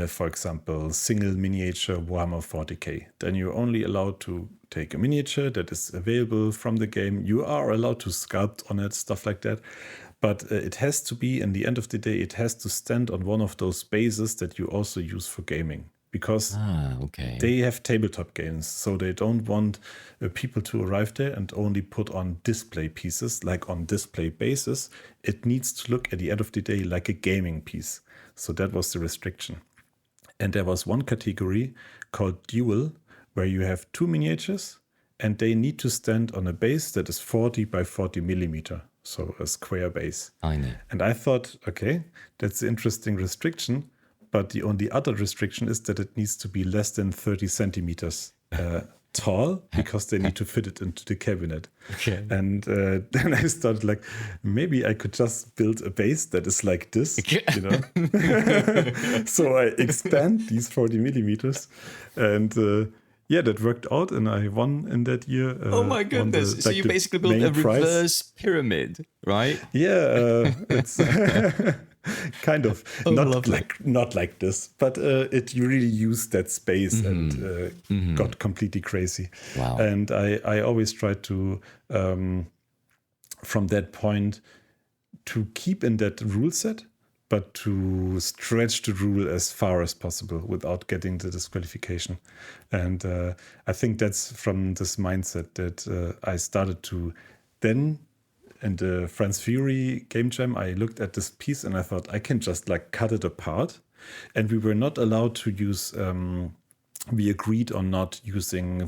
For example, single miniature Warhammer 40k. Then you're only allowed to take a miniature that is available from the game. You are allowed to sculpt on it, stuff like that. But it has to be, in the end of the day, it has to stand on one of those bases that you also use for gaming. Because Okay. they have tabletop games, so they don't want people to arrive there and only put on display pieces, like on display basis. It needs to look at the end of the day like a gaming piece. So that was the restriction. And there was one category called dual, where you have two miniatures and they need to stand on a base that is 40 by 40 millimeter. So a square base. I know. And I thought, okay, that's an interesting restriction. But the only other restriction is that it needs to be less than 30 centimeters tall, because they need to fit it into the cabinet. Okay. And then I started like, maybe I could just build a base that is like this, you know. So I expand these 40 millimeters, and yeah, that worked out, and I won in that year. Oh my goodness! So you basically built a reverse pyramid, right? Yeah, it's kind of not like this, but you really used that space and got completely crazy. Wow! And I always try to from that point to keep in that rule set, but to stretch the rule as far as possible without getting the disqualification. And I think that's from this mindset that I started to then. In the France Fury game jam, I looked at this piece and I thought I can just like cut it apart. And we were not allowed to use, we agreed on not using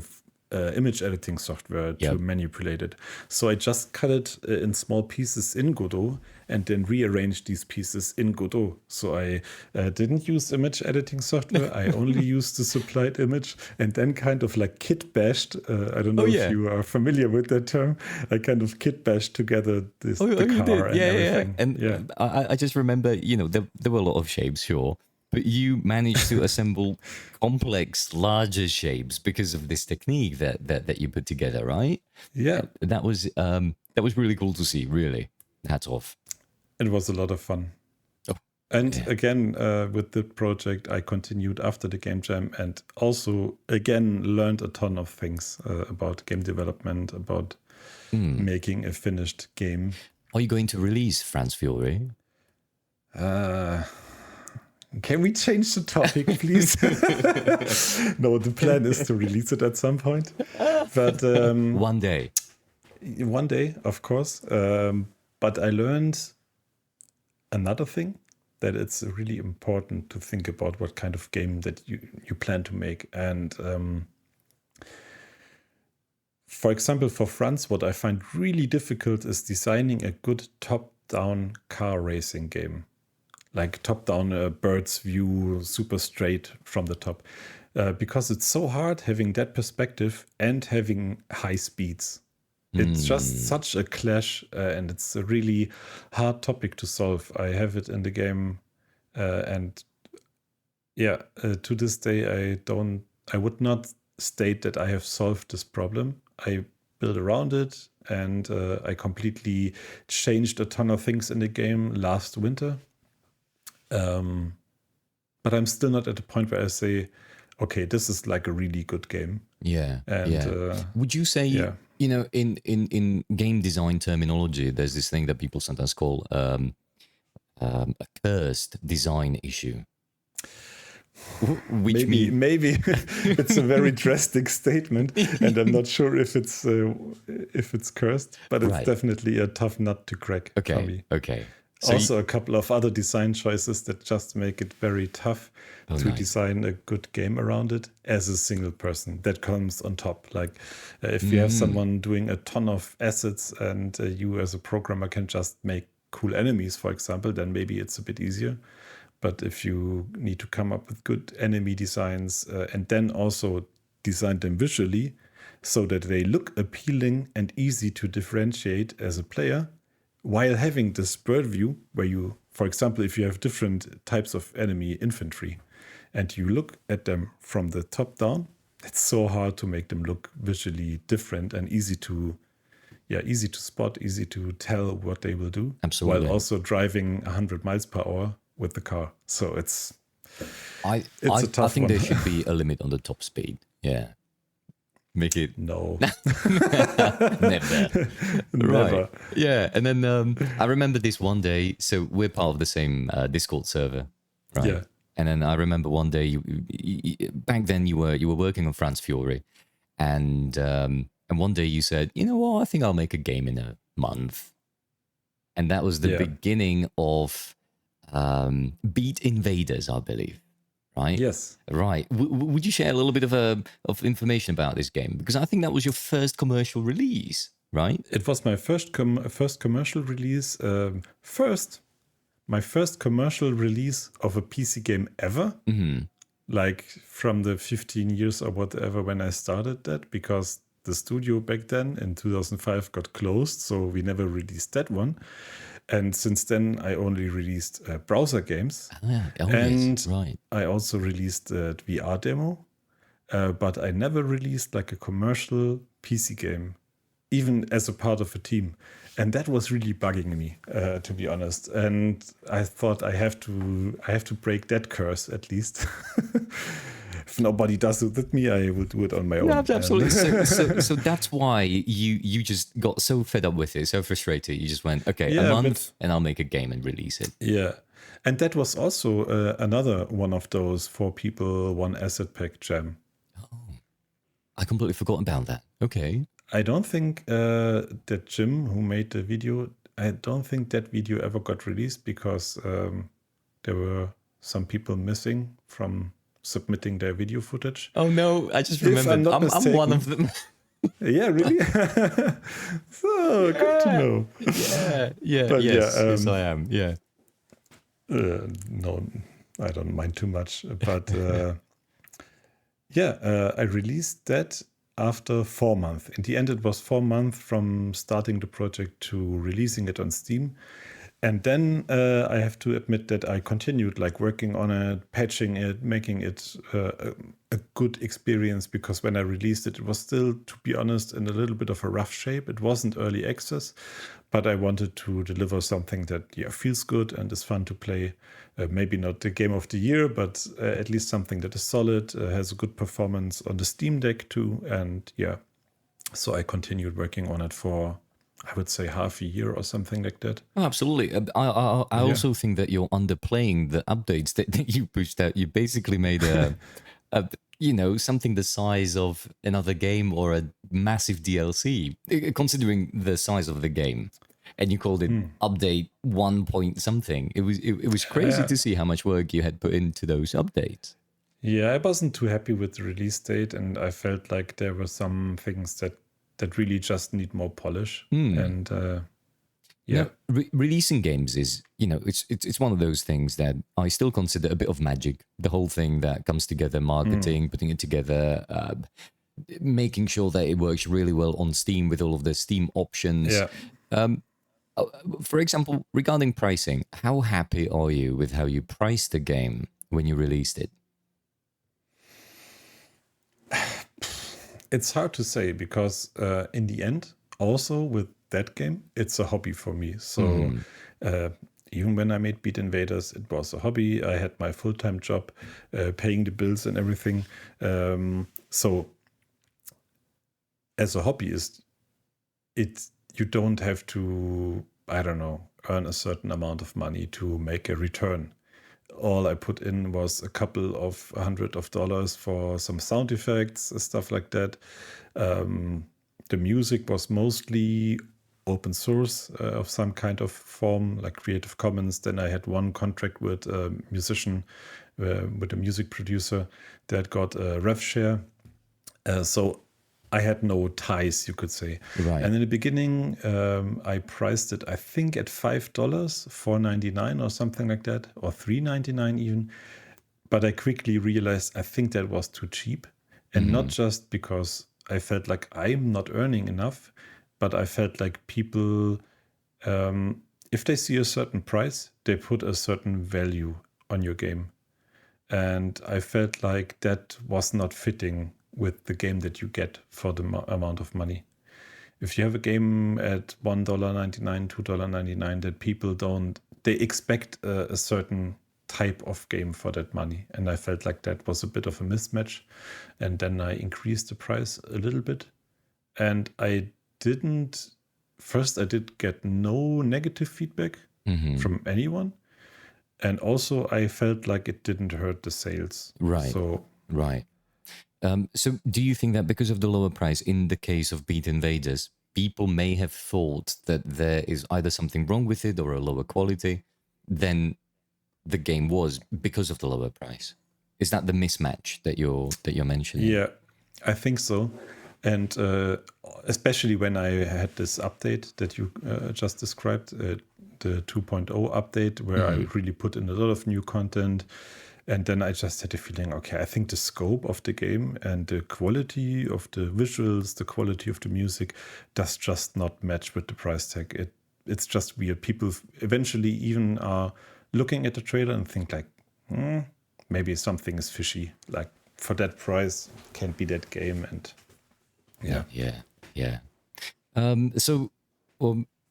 image editing software to manipulate it. So I just cut it in small pieces in Godot and then rearranged these pieces in Godot. So I didn't use image editing software. I only used the supplied image and then kind of like kit bashed. I don't know if you are familiar with that term. I kind of kit bashed together the car and everything. And I just remember, you know, there were a lot of shapes, sure. But you managed to assemble complex, larger shapes because of this technique that you put together, right? Yeah, that was really cool to see. Really, hats off. It was a lot of fun. Oh, and again, with the project, I continued after the game jam, and also again learned a ton of things about game development, about making a finished game. Are you going to release France Fury? Can we change the topic, please? No, the plan is to release it at some point. But one day, of course. But I learned another thing, that it's really important to think about what kind of game that you plan to make. And for example, for France, what I find really difficult is designing a good top-down car racing game. Like top-down bird's view, super straight from the top. Because it's so hard having that perspective and having high speeds. It's just such a clash, and it's a really hard topic to solve. I have it in the game, and yeah, to this day, I would not state that I have solved this problem. I build around it, and I completely changed a ton of things in the game last winter. But I'm still not at the point where I say, okay, this is like a really good game. Yeah. And would you say, you know, in game design terminology, there's this thing that people sometimes call a cursed design issue. Which maybe it's a very drastic statement, and I'm not sure if it's cursed, but it's definitely a tough nut to crack for me. Okay. So also, a couple of other design choices that just make it very tough to design a good game around it as a single person. That comes on top. Like if you have someone doing a ton of assets and you as a programmer can just make cool enemies, for example, then maybe it's a bit easier. But if you need to come up with good enemy designs and then also design them visually so that they look appealing and easy to differentiate as a player, while having this bird view where you, for example, if you have different types of enemy infantry and you look at them from the top down, it's so hard to make them look visually different and easy to spot, easy to tell what they will do. Absolutely. While also driving 100 miles per hour with the car. So it's a tough one. I think there should be a limit on the top speed. Yeah. Make it no. Never. Right. Yeah. And then I remember this one day. So we're part of the same Discord server, right? Yeah. And then I remember one day you back then you were working on France Fury, and one day you said, you know what, I think I'll make a game in a month, and that was the beginning of Beat Invaders, I believe. right? Yes. Right. Would you share a little bit of information about this game? Because I think that was your first commercial release, right? It was my first commercial release. My first commercial release of a PC game ever. Like from the 15 years or whatever when I started that, because the studio back then in 2005 got closed, so we never released that one. And since then, I only released browser games. And yes, right. I also released a VR demo, but I never released like a commercial PC game, even as a part of a team. And that was really bugging me, to be honest. And I thought I have to break that curse at least. If nobody does it with me, I will do it on my own. No, absolutely. So that's why you just got so fed up with it, so frustrated. You just went, okay, a month, and I'll make a game and release it. Yeah. And that was also another one of those 4 people, 1 asset pack jam. Oh, I completely forgot about that. Okay. I don't think that Jim, who made the video, I don't think that video ever got released because there were some people missing from submitting their video footage. Oh no, I just remembered. I'm one of them. Yeah, really? So good to know. Yeah, But yes, I am. Yeah. No, I don't mind too much. But I released that after 4 months. In the end, it was 4 months from starting the project to releasing it on Steam. And then I have to admit that I continued like working on it, patching it, making it a good experience, because when I released it, it was still, to be honest, in a little bit of a rough shape. It wasn't early access, but I wanted to deliver something that feels good and is fun to play. Maybe not the game of the year, but at least something that is solid, has a good performance on the Steam Deck too. And so I continued working on it for, I would say, half a year or something like that. Oh, absolutely. I also think that you're underplaying the updates that you pushed out. You basically made a something the size of another game or a massive DLC, considering the size of the game. And you called it update 1 point something. It was crazy to see how much work you had put into those updates. Yeah, I wasn't too happy with the release date, and I felt like there were some things that really just need more polish. And releasing games is, it's one of those things that I still consider a bit of magic. The whole thing that comes together, marketing, putting it together, making sure that it works really well on Steam with all of the Steam options. For example, regarding pricing, how happy are you with how you priced the game when you released it? It's hard to say because in the end, also with that game, it's a hobby for me. So even when I made Beat Invaders, it was a hobby. I had my full-time job, paying the bills and everything. So as a hobbyist, you don't have to, I don't know, earn a certain amount of money to make a return. All I put in was a couple of $100 for some sound effects, stuff like that. The music was mostly open source of some kind of form, like Creative Commons. Then I had one contract with a musician, with a music producer that got a rev share. So I had no ties, you could say. Right. And in the beginning, I priced it, I think, at $5, $4.99 or something like that, or $3.99 even. But I quickly realized I think that was too cheap. And not just because I felt like I'm not earning enough, but I felt like people, if they see a certain price, they put a certain value on your game. And I felt like that was not fitting with the game that you get for the amount of money. If you have a game at $1.99, $2.99, that people they expect a certain type of game for that money. And I felt like that was a bit of a mismatch. And then I increased the price a little bit. And I did get no negative feedback from anyone. And also I felt like it didn't hurt the sales. Right. So do you think that because of the lower price, in the case of Beat Invaders, people may have thought that there is either something wrong with it or a lower quality than the game was because of the lower price? Is that the mismatch that you're mentioning? Yeah, I think so. And especially when I had this update that you just described, the 2.0 update, where I really put in a lot of new content. And then I just had a feeling, okay, I think the scope of the game and the quality of the visuals, the quality of the music does just not match with the price tag. It's just weird. People eventually even are looking at the trailer and think like, maybe something is fishy. Like for that price, can't be that game. And Yeah. So,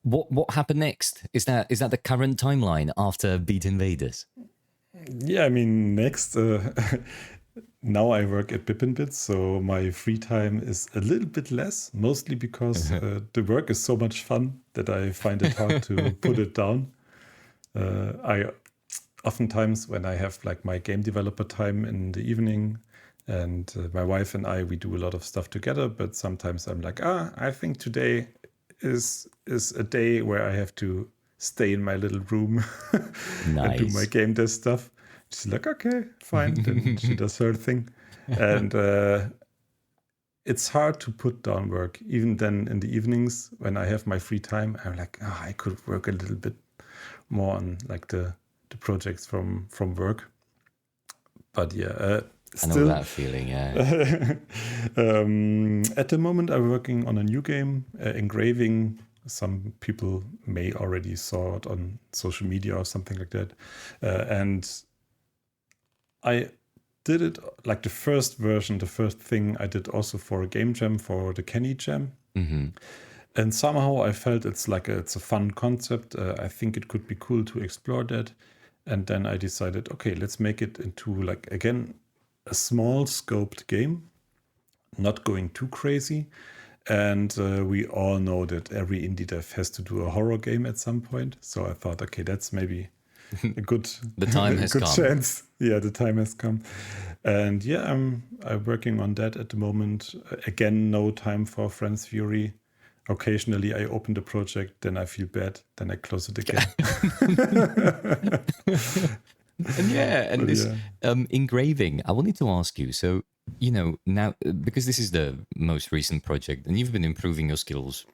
what happened next? Is that the current timeline after Beat Invaders? yeah, I mean, next, now I work at Bits, so my free time is a little bit less, mostly because the work is so much fun that I find it hard to put it down. I oftentimes, when I have like my game developer time in the evening, and my wife and I, we do a lot of stuff together, but sometimes I'm like, I think today is a day where I have to stay in my little room and do my Nice. game dev stuff. She's like, okay, fine. Then she does her thing. And it's hard to put down work. Even then in the evenings when I have my free time, I'm like, I could work a little bit more on like the projects from work. But yeah, I know still, that feeling. Yeah. at the moment, I'm working on a new game, engraving. Some people may already saw it on social media or something like that. And I did it like the first version, the first thing I did also for a game jam, for the Kenny Jam. And somehow I felt it's a fun concept. I think it could be cool to explore that. And then I decided, okay, let's make it into like, again, a small scoped game, not going too crazy. And we all know that every indie dev has to do a horror game at some point. So I thought, okay, that's maybe a good, The time has good come. chance. Yeah, the time has come. And yeah, I'm working on that at the moment. Again, no time for Friends Fury. Occasionally I open the project, then I feel bad, then I close it again. And But this yeah. engraving, I wanted to ask you. So, now because this is the most recent project and you've been improving your skills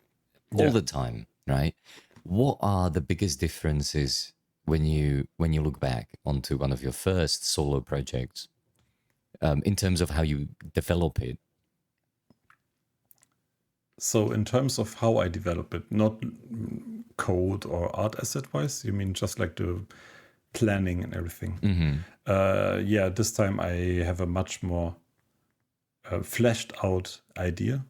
all Yeah. the time, right? What are the biggest differences when you look back onto one of your first solo projects, in terms of how you develop it? So in terms of how I develop it, not code or art asset wise, you mean just like the planning and everything. Yeah, this time I have a much more fleshed out idea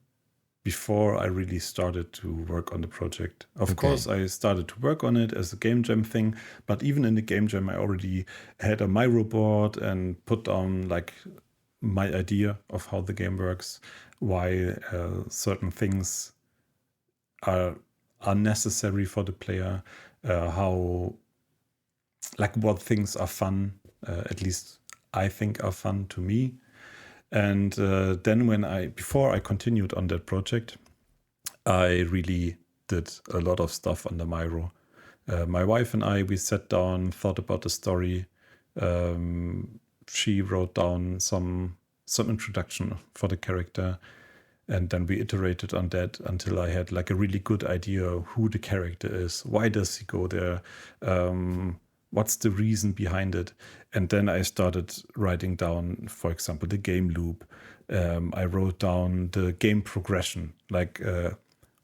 before I really started to work on the project. Of course, I started to work on it as a game jam thing, but even in the game jam, I already had a Miro board and put down like my idea of how the game works, why certain things are necessary for the player, how like what things are fun, at least I think are fun to me. And then before I continued on that project, I really did a lot of stuff on the Miro. My wife and I, we sat down, thought about the story. She wrote down some introduction for the character, and then we iterated on that until I had like a really good idea who the character is, why does he go there, what's the reason behind it. And then I started writing down, for example, the game loop. I wrote down the game progression, like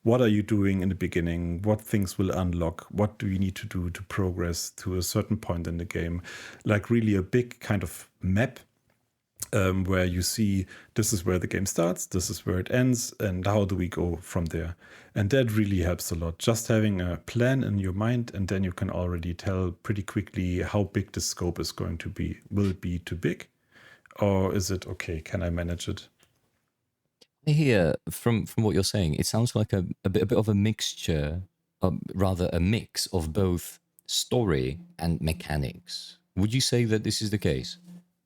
what are you doing in the beginning, what things will unlock, what do you need to do to progress to a certain point in the game, like really a big kind of map, where you see this is where the game starts, this is where it ends, and how do we go from there. And that really helps a lot, just having a plan in your mind, and then you can already tell pretty quickly how big the scope is going to be. Will it be too big, or is it okay, can I manage it? Here, from what you're saying, it sounds like a bit of a mixture, rather a mix of both story and mechanics. Would you say that this is the case?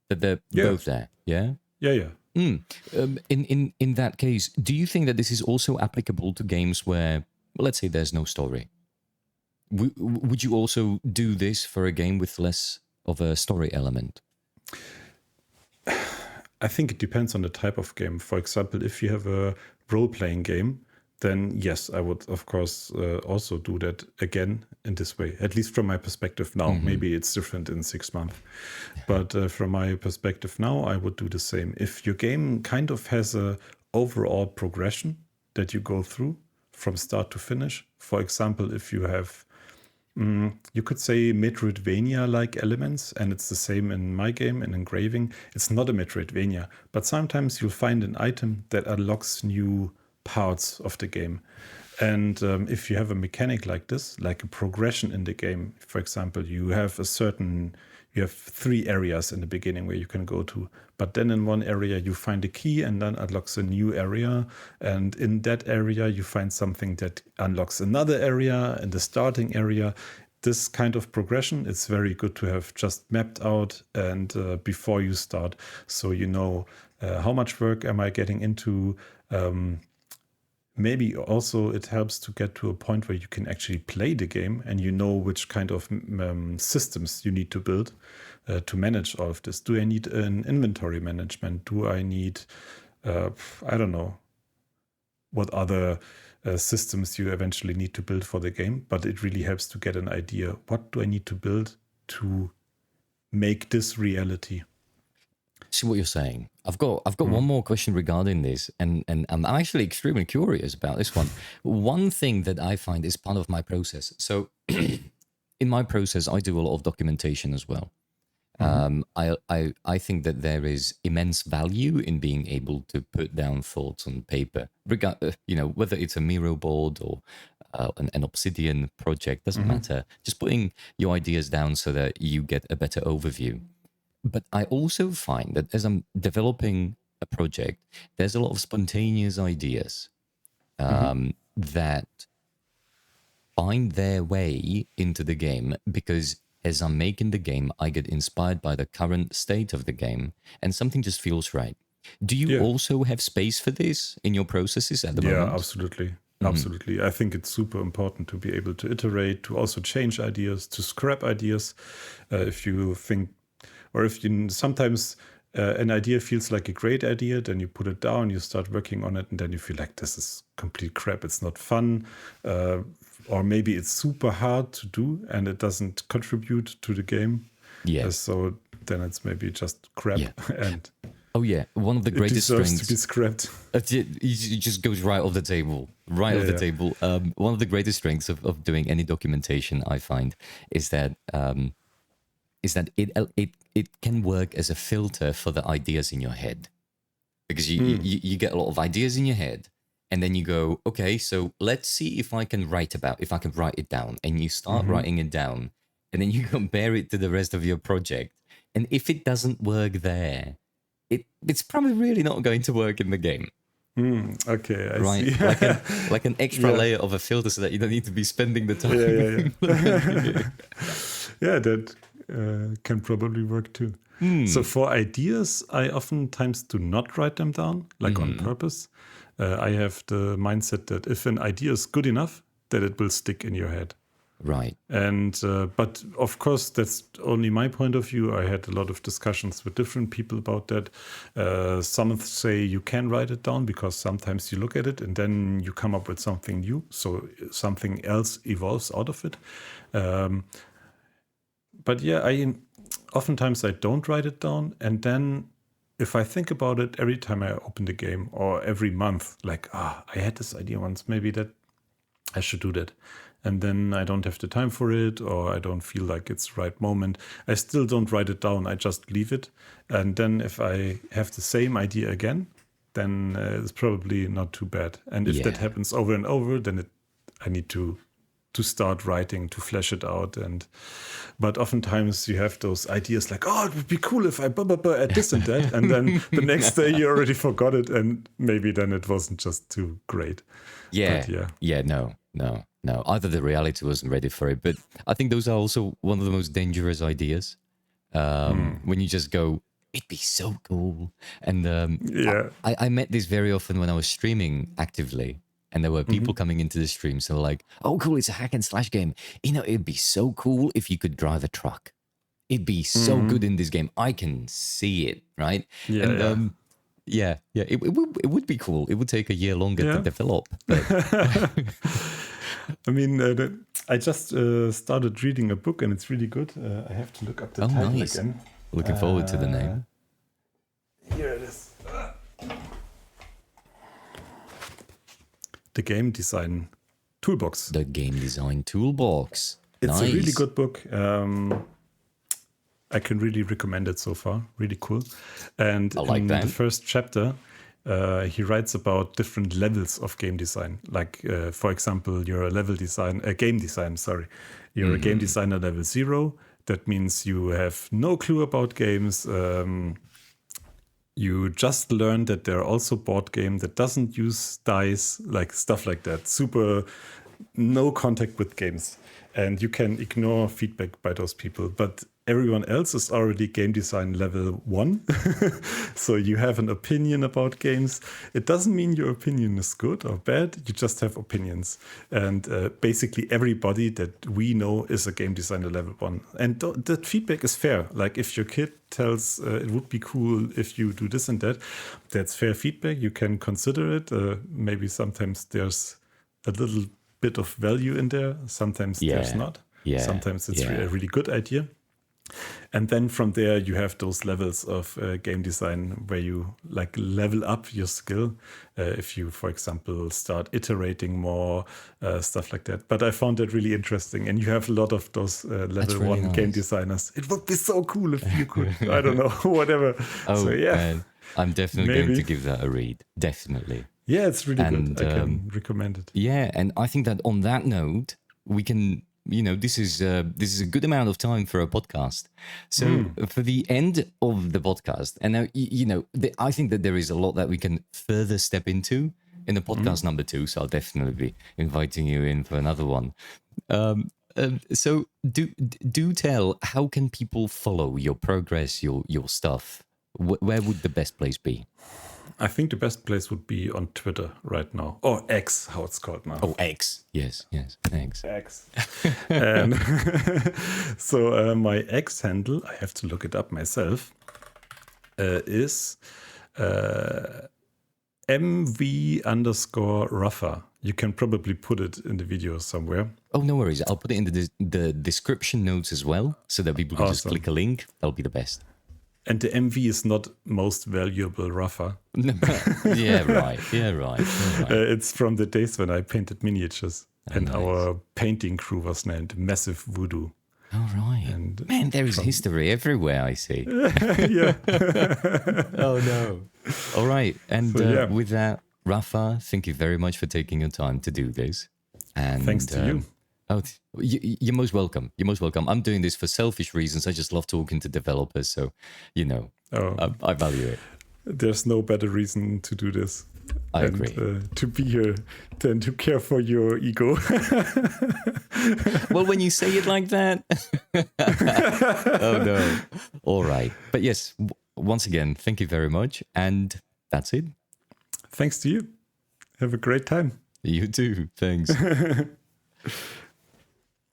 That they're Yeah, both there? Yeah. yeah. In that case, do you think that this is also applicable to games where, well, let's say there's no story? Would you also do this for a game with less of a story element? I think it depends on the type of game. For example, if you have a role-playing game, then yes, I would of course also do that again in this way. At least from my perspective now. Maybe it's different in 6 months, but from my perspective now, I would do the same. If your game kind of has a overall progression that you go through from start to finish, for example, if you have you could say Metroidvania-like elements, and it's the same in my game, in Engraving. It's not a Metroidvania, but sometimes you'll find an item that unlocks new parts of the game. And if you have a mechanic like this, like a progression in the game, for example, you have 3 areas in the beginning where you can go to, but then in one area you find a key and then unlocks a new area, and in that area you find something that unlocks another area in the starting area. This kind of progression, it's very good to have just mapped out and before you start, so you know how much work am I getting into. Maybe also it helps to get to a point where you can actually play the game and you know which kind of systems you need to build to manage all of this. Do I need an inventory management? Do I need, I don't know, what other systems you eventually need to build for the game? But it really helps to get an idea. What do I need to build to make this reality? See what you're saying. I've got one more question regarding this, and I'm actually extremely curious about this one. One thing that I find is part of my process. So in my process, I do a lot of documentation as well. I think that there is immense value in being able to put down thoughts on paper, whether it's a Miro board or an Obsidian project, doesn't matter. Just putting your ideas down so that you get a better overview. But I also find that as I'm developing a project, there's a lot of spontaneous ideas that find their way into the game because as I'm making the game, I get inspired by the current state of the game and something just feels right. Do you also have space for this in your processes at the moment? Yeah, absolutely. Absolutely. I think it's super important to be able to iterate, to also change ideas, to scrap ideas. If you think, or if you sometimes an idea feels like a great idea, then you put it down, you start working on it, and then you feel like this is complete crap. It's not fun. Or maybe it's super hard to do and it doesn't contribute to the game. Yeah. So then it's maybe just crap. Yeah. And oh yeah, one of the greatest strengths to be scrapped. It just goes right off the table, off the table. One of the greatest strengths of doing any documentation, I find, is that it can work as a filter for the ideas in your head, because you get a lot of ideas in your head, and then you go, okay, so let's see if I can write it down, and you start writing it down, and then you compare it to the rest of your project, and if it doesn't work there, it's probably really not going to work in the game. Okay, I right? see. like an extra layer of a filter so that you don't need to be spending the time. Yeah, that can probably work too. So for ideas, I oftentimes do not write them down, like on purpose. I have the mindset that if an idea is good enough, that it will stick in your head. Right. And but of course, that's only my point of view. I had a lot of discussions with different people about that. Some say you can write it down because sometimes you look at it and then you come up with something new. So something else evolves out of it. But yeah, oftentimes I don't write it down. And then if I think about it every time I open the game or every month, like, I had this idea once, maybe that I should do that. And then I don't have the time for it, or I don't feel like it's the right moment. I still don't write it down. I just leave it. And then if I have the same idea again, then it's probably not too bad. And if that happens over and over, then I need to start writing, to flesh it out. But oftentimes you have those ideas like, it would be cool if I add this and that. And then the next day you already forgot it. And maybe then it wasn't just too great. No. Either the reality wasn't ready for it, but I think those are also one of the most dangerous ideas. When you just go, it'd be so cool. And I met this very often when I was streaming actively, and there were people coming into the stream, so like, oh cool, it's a hack and slash game. It'd be so cool if you could drive a truck. it'd be so good in this game. I can see it, right? Yeah, And yeah. it would be cool. It would take a year longer to Yeah. develop, but I mean, I just started reading a book and it's really good. I have to look up the title nice. again. Looking forward to the name. Here it is. The Game Design Toolbox. The Game Design Toolbox. It's Nice. a really good book. I can really recommend it so far. Really cool. And I like in that. the first chapter, he writes about different levels of game design. Like, for example, you're a game design, sorry. You're a game designer level 0. That means you have no clue about games. You just learn that there are also board game that doesn't use dice, like stuff like that. Super no contact with games. And you can ignore feedback by those people. But everyone else is already game design level 1. So you have an opinion about games. It doesn't mean your opinion is good or bad. You just have opinions. And basically everybody that we know is a game designer level 1. And that feedback is fair. Like if your kid tells it would be cool if you do this and that, that's fair feedback. You can consider it. Maybe sometimes there's a little bit of value in there. Sometimes there's not. Yeah. Sometimes it's a really good idea. And then from there, you have those levels of game design where you like level up your skill. If you, for example, start iterating more, stuff like that. But I found that really interesting. And you have a lot of those level really 1 game nice. designers. It would be so cool if you could, I don't know, whatever. Oh, so yeah. man. I'm definitely going Maybe. to give that a read. Definitely. Yeah, it's really And, good. I can recommend it. Yeah, and I think that on that note, we can, this is a good amount of time for a podcast. So for the end of the podcast, and now I think that there is a lot that we can further step into in the podcast number 2. So I'll definitely be inviting you in for another one. So do tell, how can people follow your progress, your stuff? Where would the best place be? I think the best place would be on Twitter right now. Or X, how it's called now. Oh, X. Yes, X. X. And so my X handle, I have to look it up myself, is MV_Raffa. You can probably put it in the video somewhere. Oh, no worries. I'll put it in the description notes as well, so that people can just Awesome. click a link. That'll be the best. And the MV is not most valuable Raffa. Yeah, right. It's from the days when I painted miniatures. And nice. our painting crew was named Massive Voodoo. All right. And Man, there is history everywhere, I see. yeah. Oh, no. All right. And So, yeah. with that, Raffa, thank you very much for taking your time to do this. And Thanks to you. Oh, you're most welcome. You're most welcome. I'm doing this for selfish reasons. I just love talking to developers. So, I value it. There's no better reason to do this. I agree. To be here than to care for your ego. Well, when you say it like that. Oh, no. All right. But yes, once again, thank you very much. And that's it. Thanks to you. Have a great time. You too. Thanks.